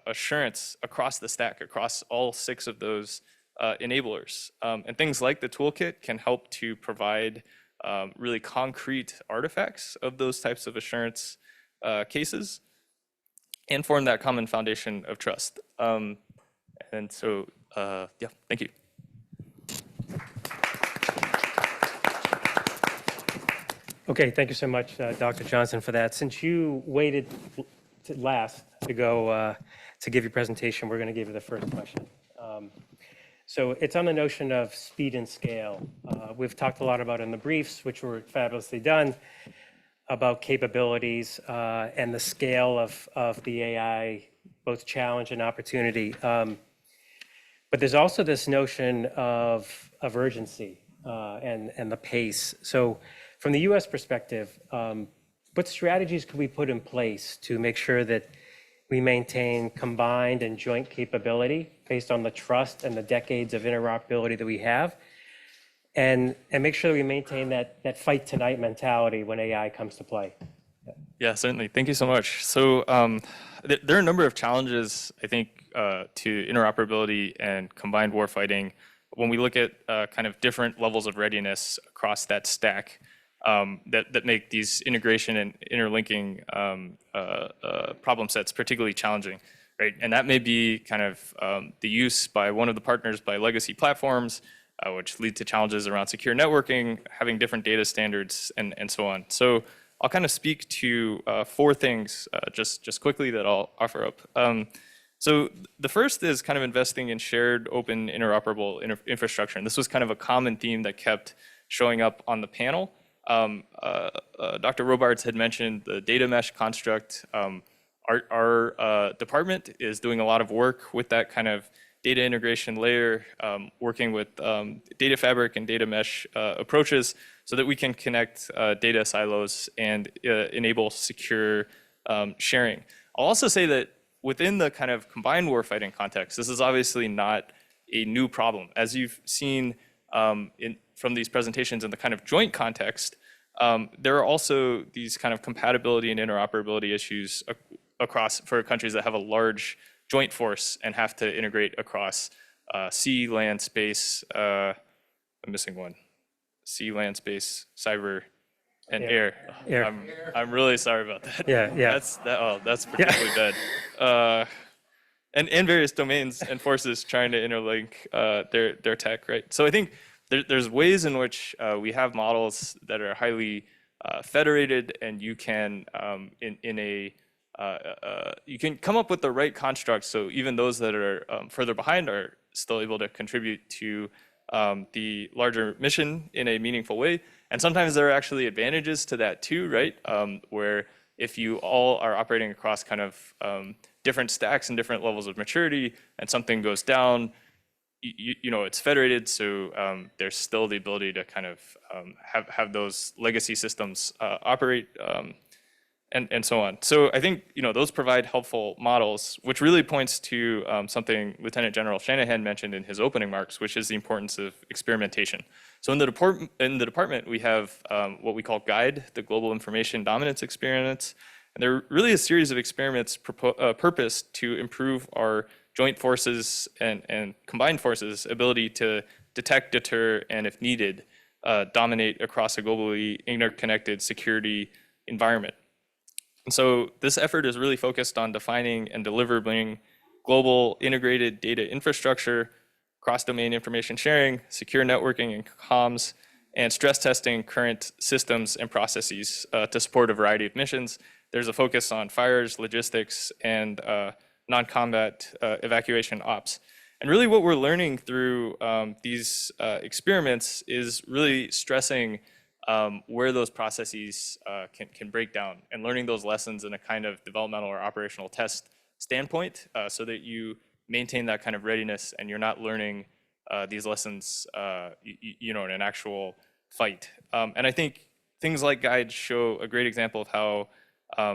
assurance across the stack, across all 6 of those enablers. And things like the toolkit can help to provide really concrete artifacts of those types of assurance cases and form that common foundation of trust. And so, yeah, thank you. Okay, thank you so much, Dr. Johnson, for that. Since you waited to last to go to give your presentation, we're going to give you the first question. So it's on the notion of speed and scale. We've talked a lot about in the briefs, which were fabulously done, about capabilities and the scale of the AI, both challenge and opportunity. But there's also this notion of urgency and the pace. So from the US perspective, what strategies could we put in place to make sure that we maintain combined and joint capability based on the trust and the decades of interoperability that we have, and make sure that we maintain that fight tonight mentality when AI comes to play? Yeah, certainly. Thank you so much. So there are a number of challenges, I think, to interoperability and combined warfighting when we look at kind of different levels of readiness across that stack that make these integration and interlinking problem sets particularly challenging, right? And that may be kind of the use by one of the partners by legacy platforms, which lead to challenges around secure networking, having different data standards, and so on. So I'll kind of speak to 4 things just quickly that I'll offer up. So the first is kind of investing in shared, open, interoperable infrastructure. And this was kind of a common theme that kept showing up on the panel. Dr. Robards had mentioned the data mesh construct. Our department is doing a lot of work with that kind of data integration layer, working with data fabric and data mesh approaches so that we can connect data silos and enable secure sharing. I'll also say that within the kind of combined warfighting context, this is obviously not a new problem. As you've seen from these presentations in the kind of joint context, there are also these kind of compatibility and interoperability issues for countries that have a large joint force and have to integrate across sea, land, space. I'm missing one. Sea, land, space, cyber, and air. I'm really sorry about that. Yeah. That's particularly bad. And various domains and forces trying to interlink their tech, right? So I think there's ways in which we have models that are highly federated, and you can you can come up with the right construct. So even those that are further behind are still able to contribute to the larger mission in a meaningful way. And sometimes there are actually advantages to that too, right? Where if you all are operating across kind of different stacks and different levels of maturity, and something goes down, you know, it's federated, so there's still the ability to kind of have those legacy systems operate and so on. So I think, you know, those provide helpful models, which really points to something Lieutenant General Shanahan mentioned in his opening remarks, which is the importance of experimentation. So in the department, we have what we call GUIDE, the Global Information Dominance Experiments. And they're really a series of experiments purposed to improve our joint forces and combined forces' ability to detect, deter, and if needed, dominate across a globally interconnected security environment. And so this effort is really focused on defining and delivering global integrated data infrastructure, cross-domain information sharing, secure networking and comms, and stress testing current systems and processes to support a variety of missions. There's a focus on fires, logistics, and non-combat evacuation ops. And really what we're learning through these experiments is really stressing where those processes can break down and learning those lessons in a kind of developmental or operational test standpoint so that you maintain that kind of readiness and you're not learning these lessons in an actual fight. And I think things like guides show a great example of how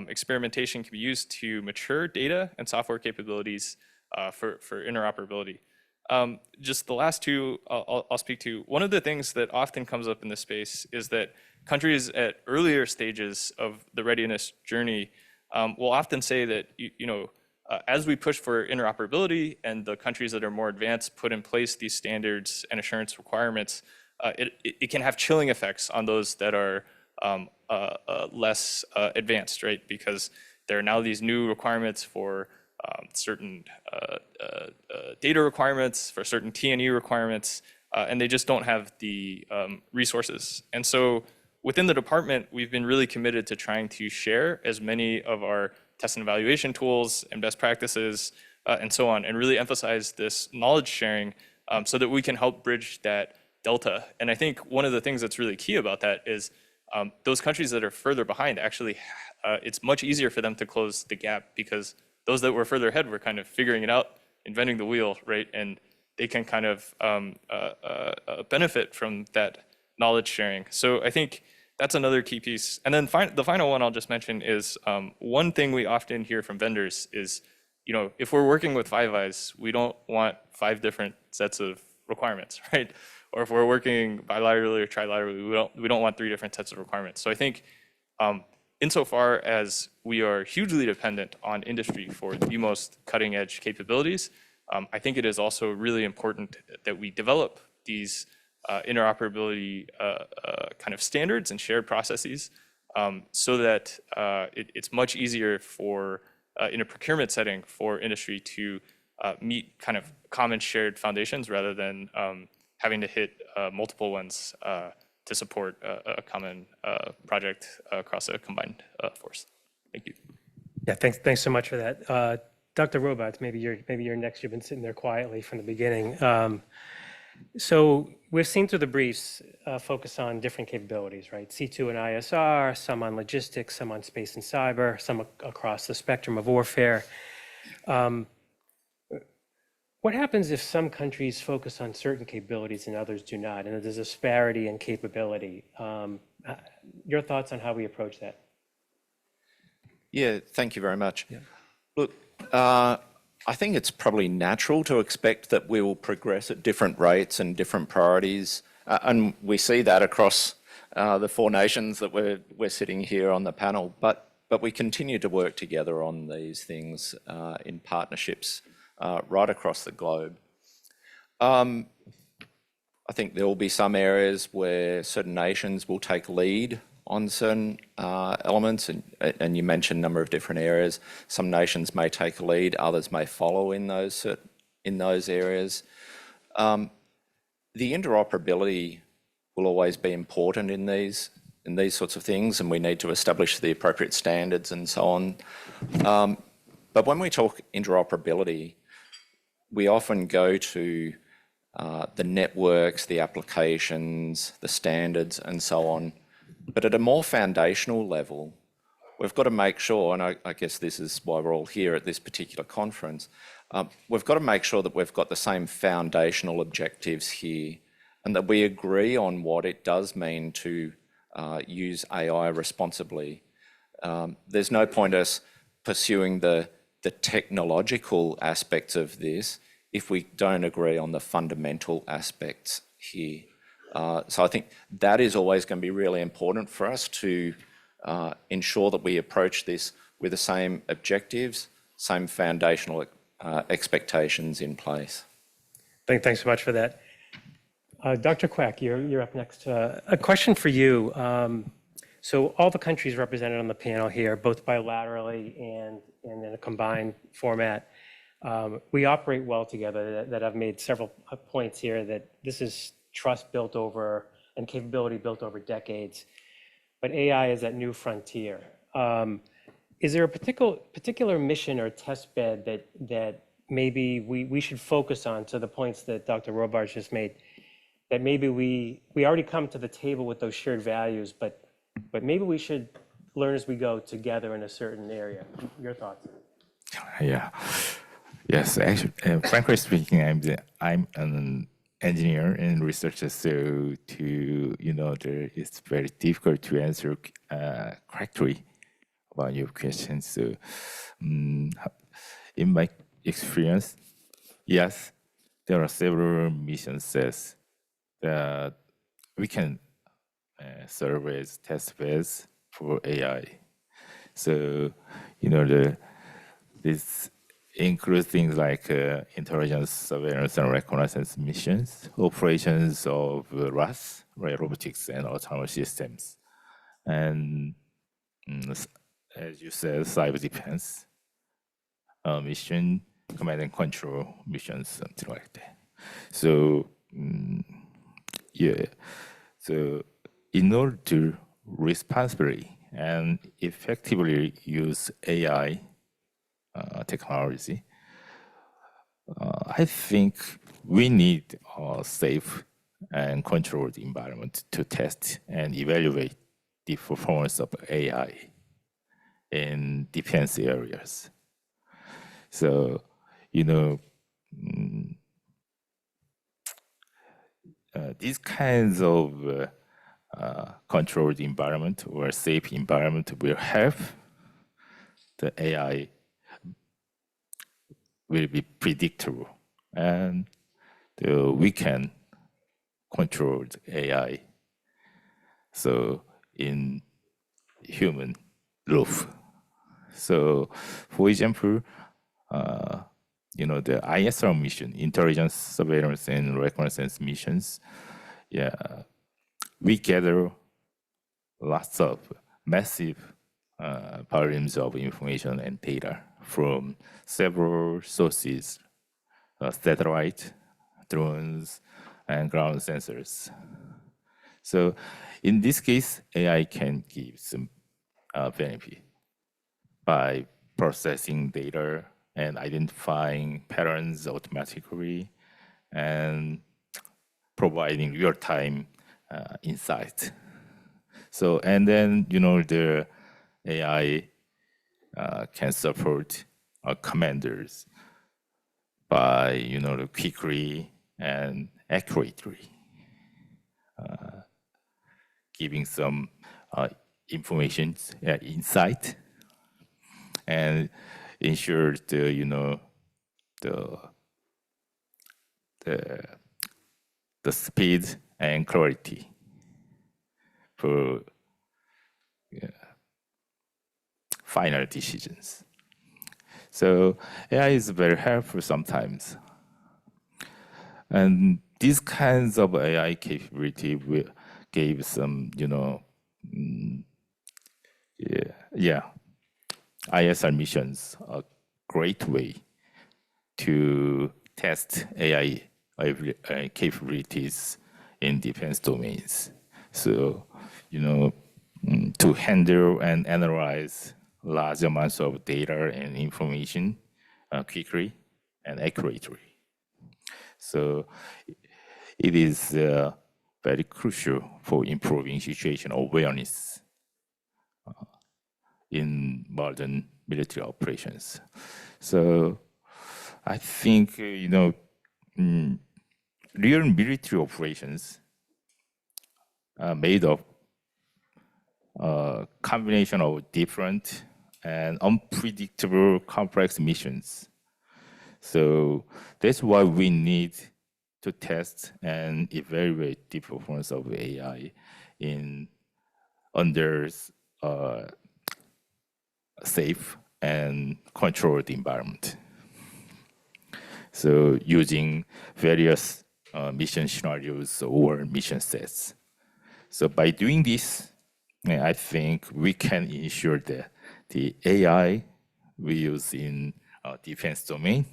experimentation can be used to mature data and software capabilities for interoperability. Just the last two I'll speak to. One of the things that often comes up in this space is that countries at earlier stages of the readiness journey will often say that, as we push for interoperability and the countries that are more advanced put in place these standards and assurance requirements, it can have chilling effects on those that are less advanced, right? Because there are now these new requirements for certain data requirements, for certain T&E requirements, and they just don't have the resources. And so within the department, we've been really committed to trying to share as many of our test and evaluation tools and best practices and so on, and really emphasize this knowledge sharing so that we can help bridge that delta. And I think one of the things that's really key about that is those countries that are further behind, actually, it's much easier for them to close the gap because those that were further ahead were kind of figuring it out, inventing the wheel, right? And they can kind of benefit from that knowledge sharing. So I think that's another key piece. And then the final one I'll just mention is one thing we often hear from vendors is, if we're working with Five Eyes, we don't want 5 different sets of requirements, right? Or if we're working bilaterally or trilaterally, we don't want 3 different sets of requirements. So I think insofar as we are hugely dependent on industry for the most cutting edge capabilities, I think it is also really important that we develop these interoperability kind of standards and shared processes so that it's much easier for, in a procurement setting, for industry to meet kind of common shared foundations rather than having to hit multiple ones to support a common project across a combined force. Thank you. Yeah, thanks so much for that. Dr. Robots, maybe you're next. You've been sitting there quietly from the beginning. So we've seen through the briefs focus on different capabilities, right? C2 and ISR, some on logistics, some on space and cyber, some across the spectrum of warfare. What happens if some countries focus on certain capabilities and others do not, and there's a disparity in capability? Your thoughts on how we approach that? Yeah, thank you very much. Yeah. Look, I think it's probably natural to expect that we will progress at different rates and different priorities. And we see that across the 4 nations that we're sitting here on the panel. But we continue to work together on these things in partnerships right across the globe. I think there will be some areas where certain nations will take lead on certain elements, and you mentioned a number of different areas. Some nations may take a lead, others may follow in those areas. The interoperability will always be important in these sorts of things, and we need to establish the appropriate standards and so on. But when we talk interoperability, we often go to the networks, the applications, the standards, and so on. But at a more foundational level, we've got to make sure, and I guess this is why we're all here at this particular conference, we've got to make sure that we've got the same foundational objectives here and that we agree on what it does mean to use AI responsibly. There's no point us pursuing the technological aspects of this if we don't agree on the fundamental aspects here. So I think that is always going to be really important for us to ensure that we approach this with the same objectives, same foundational expectations in place. Thanks so much for that. Dr. Quack, you're up next. A question for you. So all the countries represented on the panel here, both bilaterally and in a combined format, we operate well together. That I've made several points here that this is trust built over and capability built over decades. But AI is that new frontier. Is there a particular mission or test bed that maybe we should focus on, to the points that Dr. Robards just made, that maybe we already come to the table with those shared values, but maybe we should learn as we go together in a certain area? Your thoughts? Yeah. Yes, actually, frankly speaking, I'm an engineer and researcher, so it's very difficult to answer correctly about your question. So, in my experience, yes, there are several mission sets that we can serve as test beds for AI. So, this includes things like intelligence, surveillance, and reconnaissance missions, operations of RAS, robotics and autonomous systems, and as you said, cyber defense mission, command and control missions, something like that. So, so in order to responsibly and effectively use AI technology, I think we need a safe and controlled environment to test and evaluate the performance of AI in defense areas. So, these kinds of controlled environment or safe environment will help the AI will be predictable, and we can control the AI. So in human loop. So, for example, the ISR mission, intelligence, surveillance, and reconnaissance missions, we gather lots of massive volumes of information and data from several sources, satellite, drones, and ground sensors. So in this case, AI can give some benefit by processing data and identifying patterns automatically and providing real-time insight. So, and then, the AI can support commanders by, quickly and accurately giving some information, insight, and ensure the speed and clarity for final decisions. So AI is very helpful sometimes. And these kinds of AI capability will give some, ISR missions a great way to test AI capabilities in defense domains. So, to handle and analyze large amounts of data and information quickly and accurately. So it is very crucial for improving situational awareness in modern military operations. So I think, real military operations are made of a combination of different and unpredictable complex missions. So that's why we need to test and evaluate the performance of AI under safe and controlled environment. So using various mission scenarios or mission sets. So by doing this, I think we can ensure that the AI we use in defense domain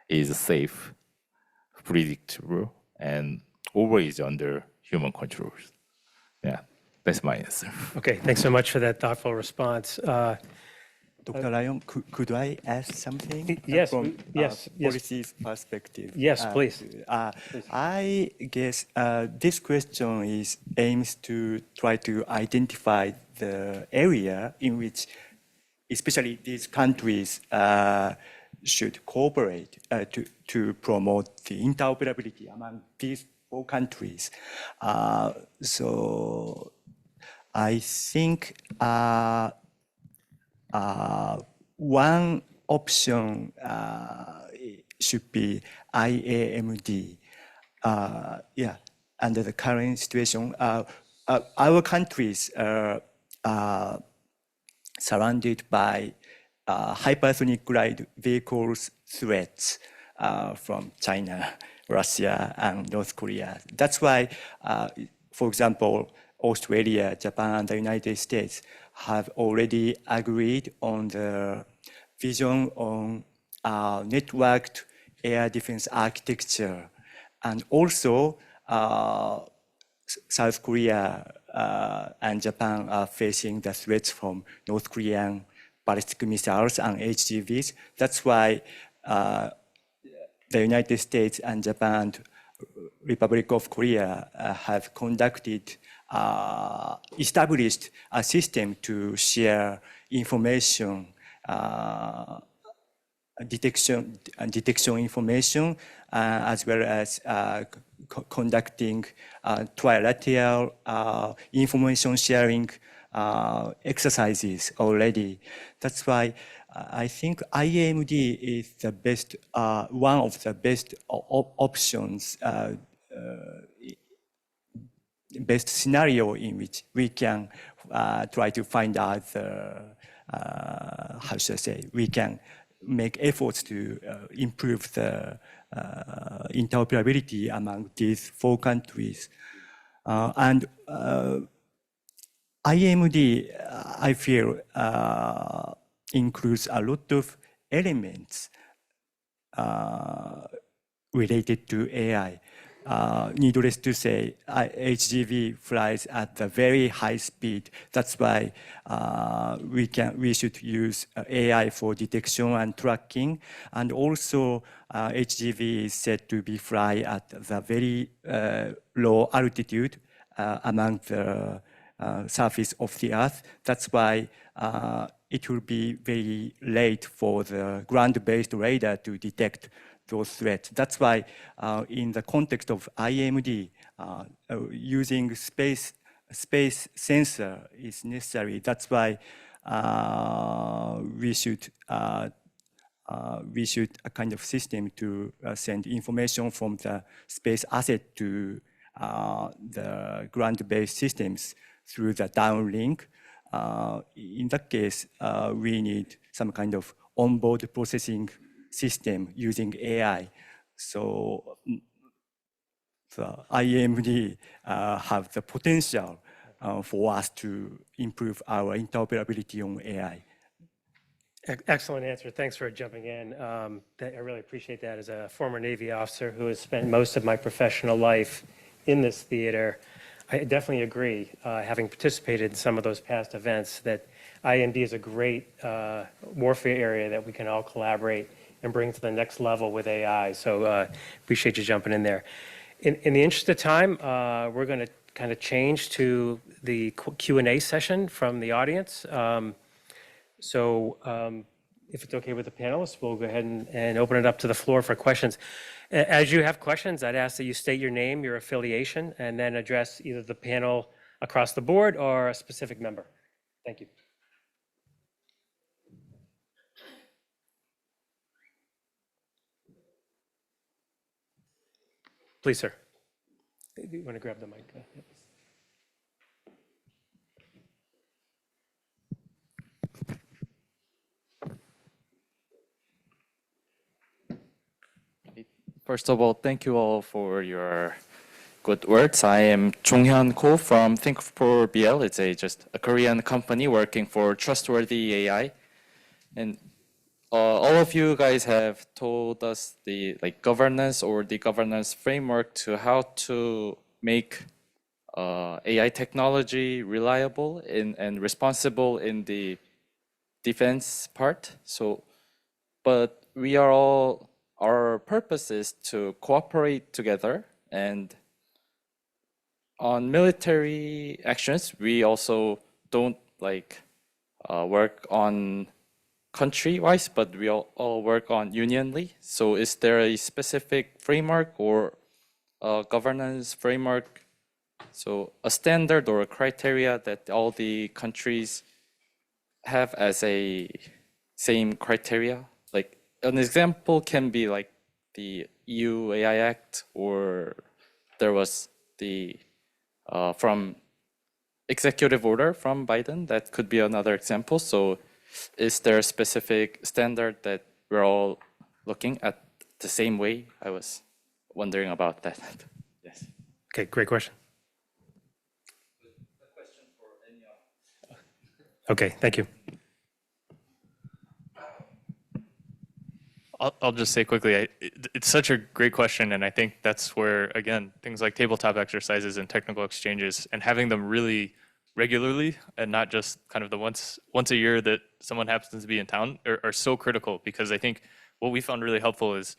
is safe, predictable, and always under human controls. Yeah, that's my answer. Okay, thanks so much for that thoughtful response. Dr. Ryan, could I ask something Yes, from yes. policy's perspective? Yes, please. I guess this question aims to try to identify the area in which, especially these countries, should cooperate to promote the interoperability among these 4 countries. So I think one option should be IAMD. Yeah, under the current situation, our countries are surrounded by hypersonic glide vehicles threats from China, Russia, and North Korea. That's why, for example, Australia, Japan, and the United States have already agreed on the vision on networked air defense architecture. And also, South Korea and Japan are facing the threats from North Korean ballistic missiles and HGVs. That's why the United States and Japan and Republic of Korea have established a system to share information, detection information, as well as conducting trilateral information sharing exercises already. That's why I think IAMD is the best, one of the best options, best scenario in which we can try to find out how should I say, we can make efforts to improve the interoperability among these 4 countries. And IAMD, I feel, includes a lot of elements related to AI. Needless to say, HGV flies at a very high speed. That's why we should use AI for detection and tracking. And also, HGV is said to be fly at the very low altitude among the surface of the Earth. That's why it will be very late for the ground-based radar to detect those threats. That's why in the context of IMD, using space sensor is necessary. That's why we should a kind of system to send information from the space asset to the ground-based systems through the downlink. In that case, we need some kind of onboard processing system using AI. So the IMD have the potential for us to improve our interoperability on AI. Excellent answer. Thanks for jumping in. I really appreciate that. As a former Navy officer who has spent most of my professional life in this theater, I definitely agree, having participated in some of those past events, that IMD is a great warfare area that we can all collaborate and bring to the next level with AI. So appreciate you jumping in there. In the interest of time, we're going to kind of change to the Q&A session from the audience. If it's okay with the panelists, we'll go ahead and open it up to the floor for questions. As you have questions, I'd ask that you state your name, your affiliation, and then address either the panel across the board or a specific member. Thank you. Please, sir. You want to grab the mic? Yep. First of all, thank you all for your good words. I am Jonghyun Ko from Think for BL. It's just a Korean company working for trustworthy AI. And all of you guys have told us the governance or the governance framework to how to make AI technology reliable and responsible in the defense part. But we are all, our purpose is to cooperate together, and on military actions, we also don't work on country-wise, but we all work on unionly. So is there a specific framework or a governance framework? So a standard or a criteria that all the countries have as a same criteria? Like an example can be like the EU AI Act, or there was the from executive order from Biden. That could be another example. So is there a specific standard that we're all looking at the same way? I was wondering about that. Yes. Okay, great question. Okay, thank you. I'll just say quickly, it's such a great question, and I think that's where, again, things like tabletop exercises and technical exchanges, and having them really regularly and not just kind of the once a year that someone happens to be in town are so critical, because I think what we found really helpful is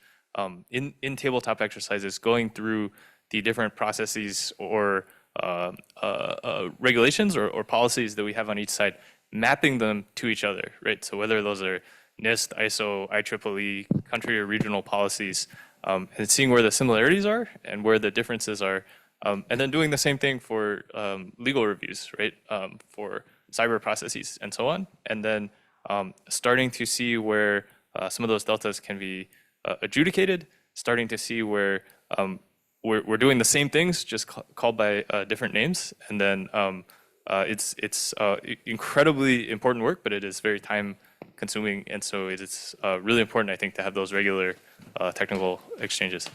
in tabletop exercises, going through the different processes or regulations or policies that we have on each side, mapping them to each other, right? So whether those are NIST, ISO, IEEE, country or regional policies, and seeing where the similarities are and where the differences are, and then doing the same thing for legal reviews, right? For cyber processes and so on, and then starting to see where some of those deltas can be adjudicated, starting to see where we're doing the same things, just called by different names, and then it's incredibly important work, but it is very time consuming, and so it's really important, I think, to have those regular technical exchanges.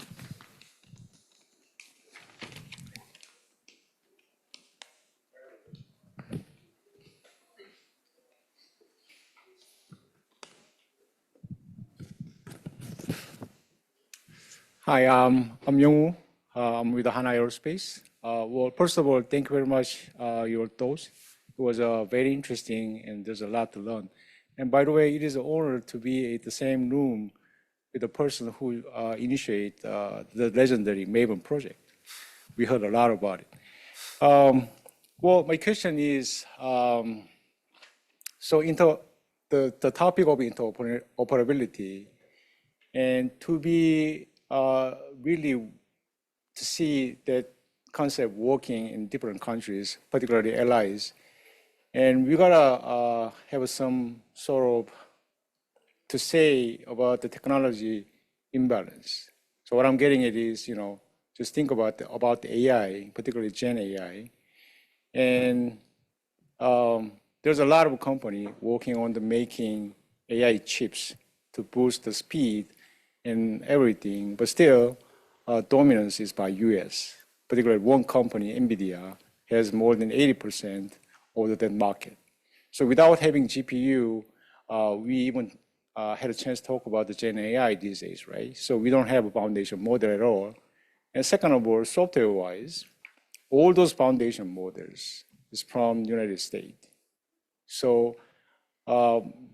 Hi, I'm Young-woo. I'm with Hana Aerospace. Well, first of all, thank you very much your thoughts. It was very interesting, and there's a lot to learn. And by the way, it is an honor to be in the same room with the person who initiated the legendary Maven project. We heard a lot about it. Well, my question is, so the topic of interoperability, and to be really to see that concept working in different countries, particularly allies, and we gotta have some sort of to say about the technology imbalance. So what I'm getting at is, just think about the AI, particularly Gen AI, and there's a lot of company working on the making AI chips to boost the speed and everything, but still dominance is by US. Particularly one company, NVIDIA, has more than 80% of that market. So without having GPU, we even had a chance to talk about the Gen AI these days, right? So we don't have a foundation model at all. And second of all, software-wise, all those foundation models is from the United States. So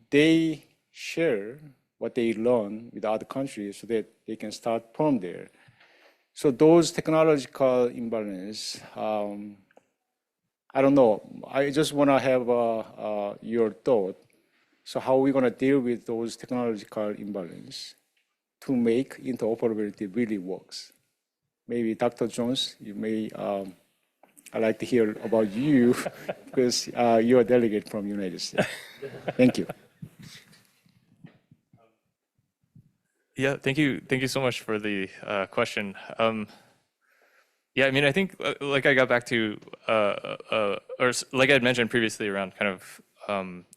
they share what they learn with other countries so that they can start from there. So those technological imbalance, I don't know. I just want to have your thought. So how are we going to deal with those technological imbalance to make interoperability really works? Maybe Dr. Jones, you may, I'd like to hear about you because you're a delegate from United States. Thank you. Yeah, thank you so much for the question. Yeah, I mean, I think like I got back to, or like I had mentioned previously around kind of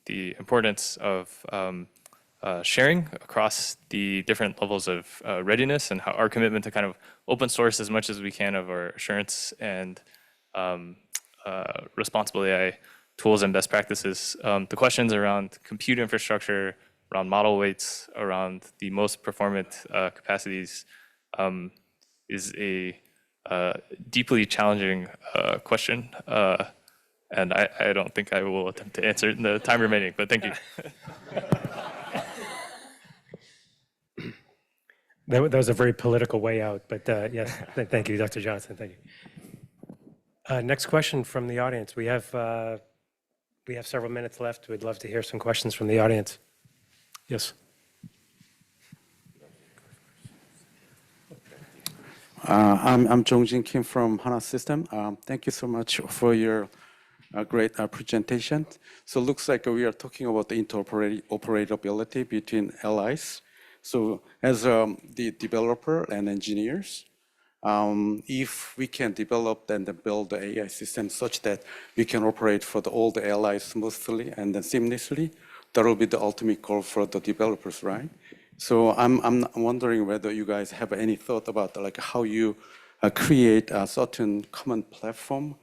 the importance of sharing across the different levels of readiness, and how our commitment to kind of open source as much as we can of our assurance and responsible AI tools and best practices. The questions around compute infrastructure, around model weights, around the most performant capacities is a deeply challenging question. And I don't think I will attempt to answer it in the time remaining, but thank you. That was a very political way out, but yes, thank you, Dr. Johnson. Thank you. Next question from the audience. We have several minutes left. We'd love to hear some questions from the audience. Yes. I'm Jongjin Kim from Hana System. Thank you so much for your great presentation. So it looks like we are talking about the interoperability between LIs. So as the developer and engineers, if we can develop and then build the AI system such that we can operate for all the LIs smoothly and then seamlessly, that will be the ultimate goal for the developers, right? So I'm wondering whether you guys have any thought about like how you create a certain common platform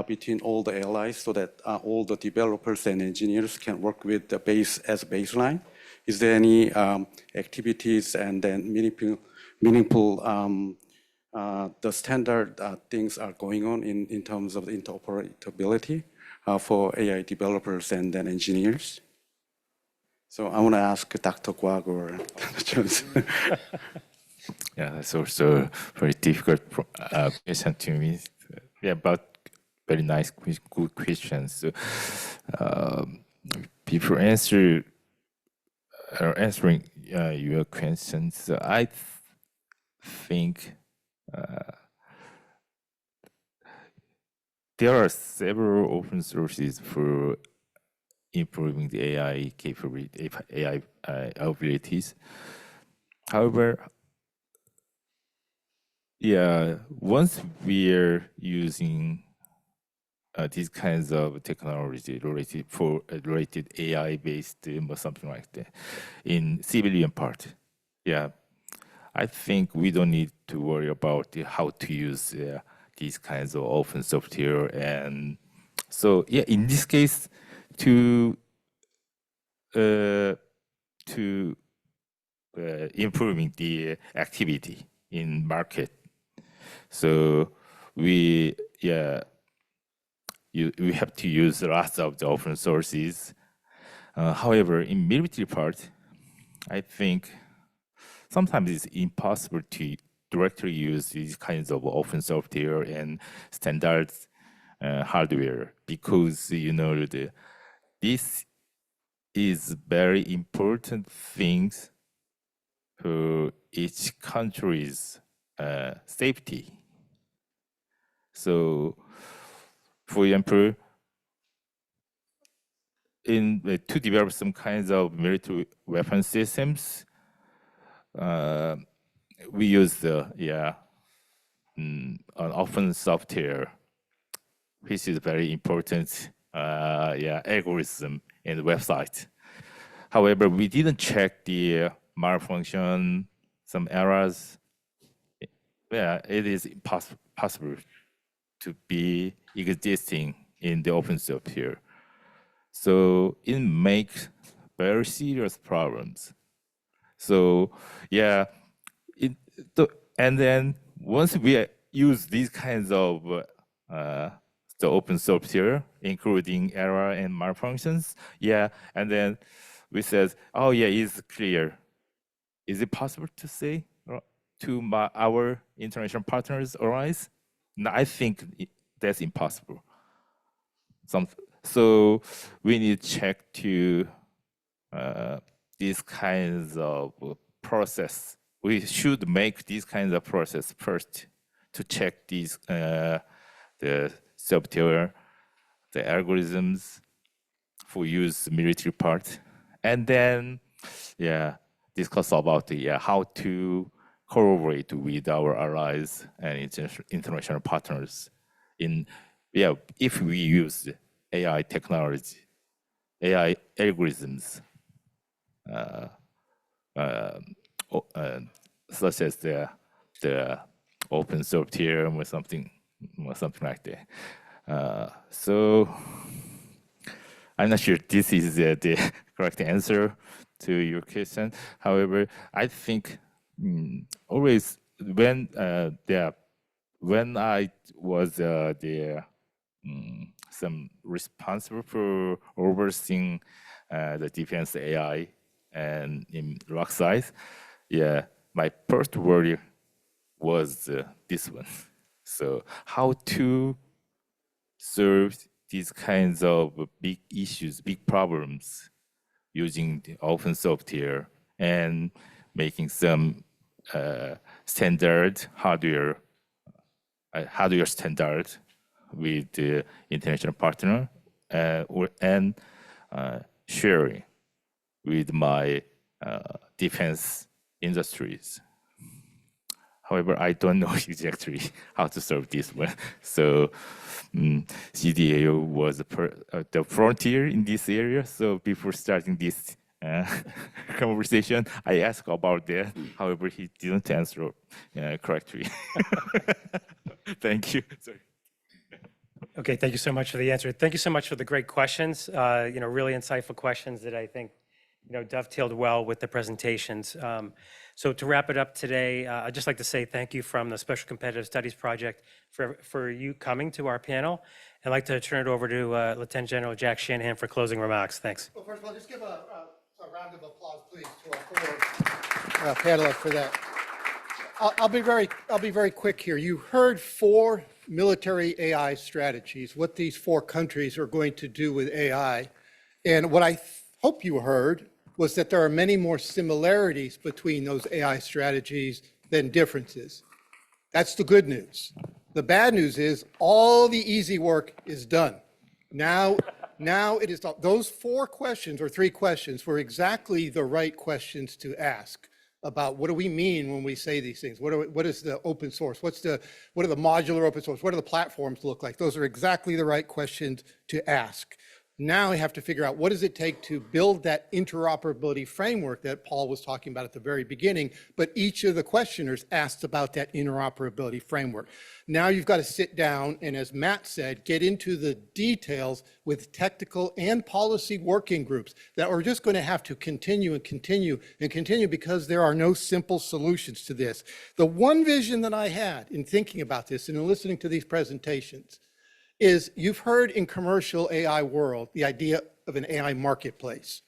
between all the LIs so that all the developers and engineers can work with the base as a baseline. Is there any activities and then meaningful the standard things are going on in terms of the interoperability for AI developers and then engineers? So I want to ask Dr. Kwak or Dr. Johnson. Yeah, that's also very difficult question to me. Yeah, but very nice, good questions. So, before answering your questions, I think there are several open sources for improving the AI capability, AI abilities. However, yeah, once we are using these kinds of technology related AI-based or something like that in civilian part, yeah, I think we don't need to worry about how to use these kinds of open software. And so, yeah, in this case, to improving the activity in market. So we have to use lots of the open sources. However, in military part, I think sometimes it's impossible to directly use these kinds of open software and standards hardware because this is very important things for each country's safety. So, for example, to develop some kinds of military weapon systems, we use an open software, which is very important algorithm in the website. However, we didn't check the malfunction, some errors. Yeah, it is possible to be existing in the open software. So it makes very serious problems. So yeah, and then once we use these kinds of the open software, including error and malfunctions, yeah, and then we said, oh yeah, it's clear. Is it possible to say to our international partners or allies? No, I think that's impossible. So we need to check to these kinds of process. We should make these kinds of process first to check these the software, the algorithms for use military part, and then discuss about how to collaborate with our allies and international partners if we use AI technology, AI algorithms such as the open source theorem or something like that. So I'm not sure this is the correct answer to your question. However, I think always when I was some responsible for overseeing the defense AI and in rock size, yeah, my first worry was this one. So how to solve these kinds of big issues, big problems using the open software and making some standard hardware standard with the international partner and sharing with my defense industries. However, I don't know exactly how to solve this one. So CDAO was the frontier in this area. So before starting this conversation, I asked about that. However, he didn't answer correctly. Thank you. Sorry. Okay, thank you so much for the answer. Thank you so much for the great questions. Really insightful questions that I think dovetailed well with the presentations. So to wrap it up today, I'd just like to say thank you from the Special Competitive Studies Project for you coming to our panel. I'd like to turn it over to Lieutenant General Jack Shanahan for closing remarks. Thanks. Well, first of all, just give a round of applause, please, to our four panelists for that. I'll be very quick here. You heard 4 military AI strategies, what these 4 countries are going to do with AI. And what I hope you heard was that there are many more similarities between those AI strategies than differences. That's the good news. The bad news is all the easy work is done. Now it is those 4 questions or 3 questions were exactly the right questions to ask about what do we mean when we say these things? What is the open source? What are the modular open source? What do the platforms look like? Those are exactly the right questions to ask. Now we have to figure out what does it take to build that interoperability framework that Paul was talking about at the very beginning, but each of the questioners asked about that interoperability framework. Now you've got to sit down and, as Matt said, get into the details with technical and policy working groups that are just going to have to continue because there are no simple solutions to this. The one vision that I had in thinking about this and in listening to these presentations is you've heard in commercial AI world the idea of an AI marketplace.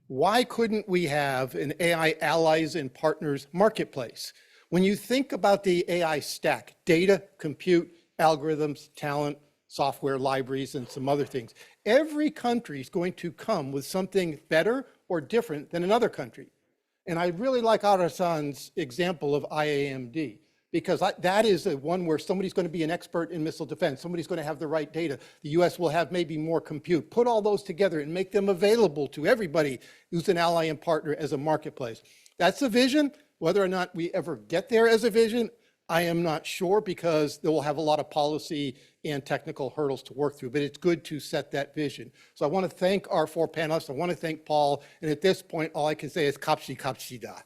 Why couldn't we have an AI allies and partners marketplace? When you think about the AI stack, data, compute, algorithms, talent, software, libraries, and some other things, every country is going to come with something better or different than another country. And I really like Ara-san's example of IAMD, because that is the one where somebody's going to be an expert in missile defense. Somebody's going to have the right data. The US will have maybe more compute. Put all those together and make them available to everybody who's an ally and partner as a marketplace. That's a vision. Whether or not we ever get there as a vision, I am not sure, because they will have a lot of policy and technical hurdles to work through, but it's good to set that vision. So I want to thank our 4 panelists. I want to thank Paul. And at this point, all I can say is kapshi kapshida.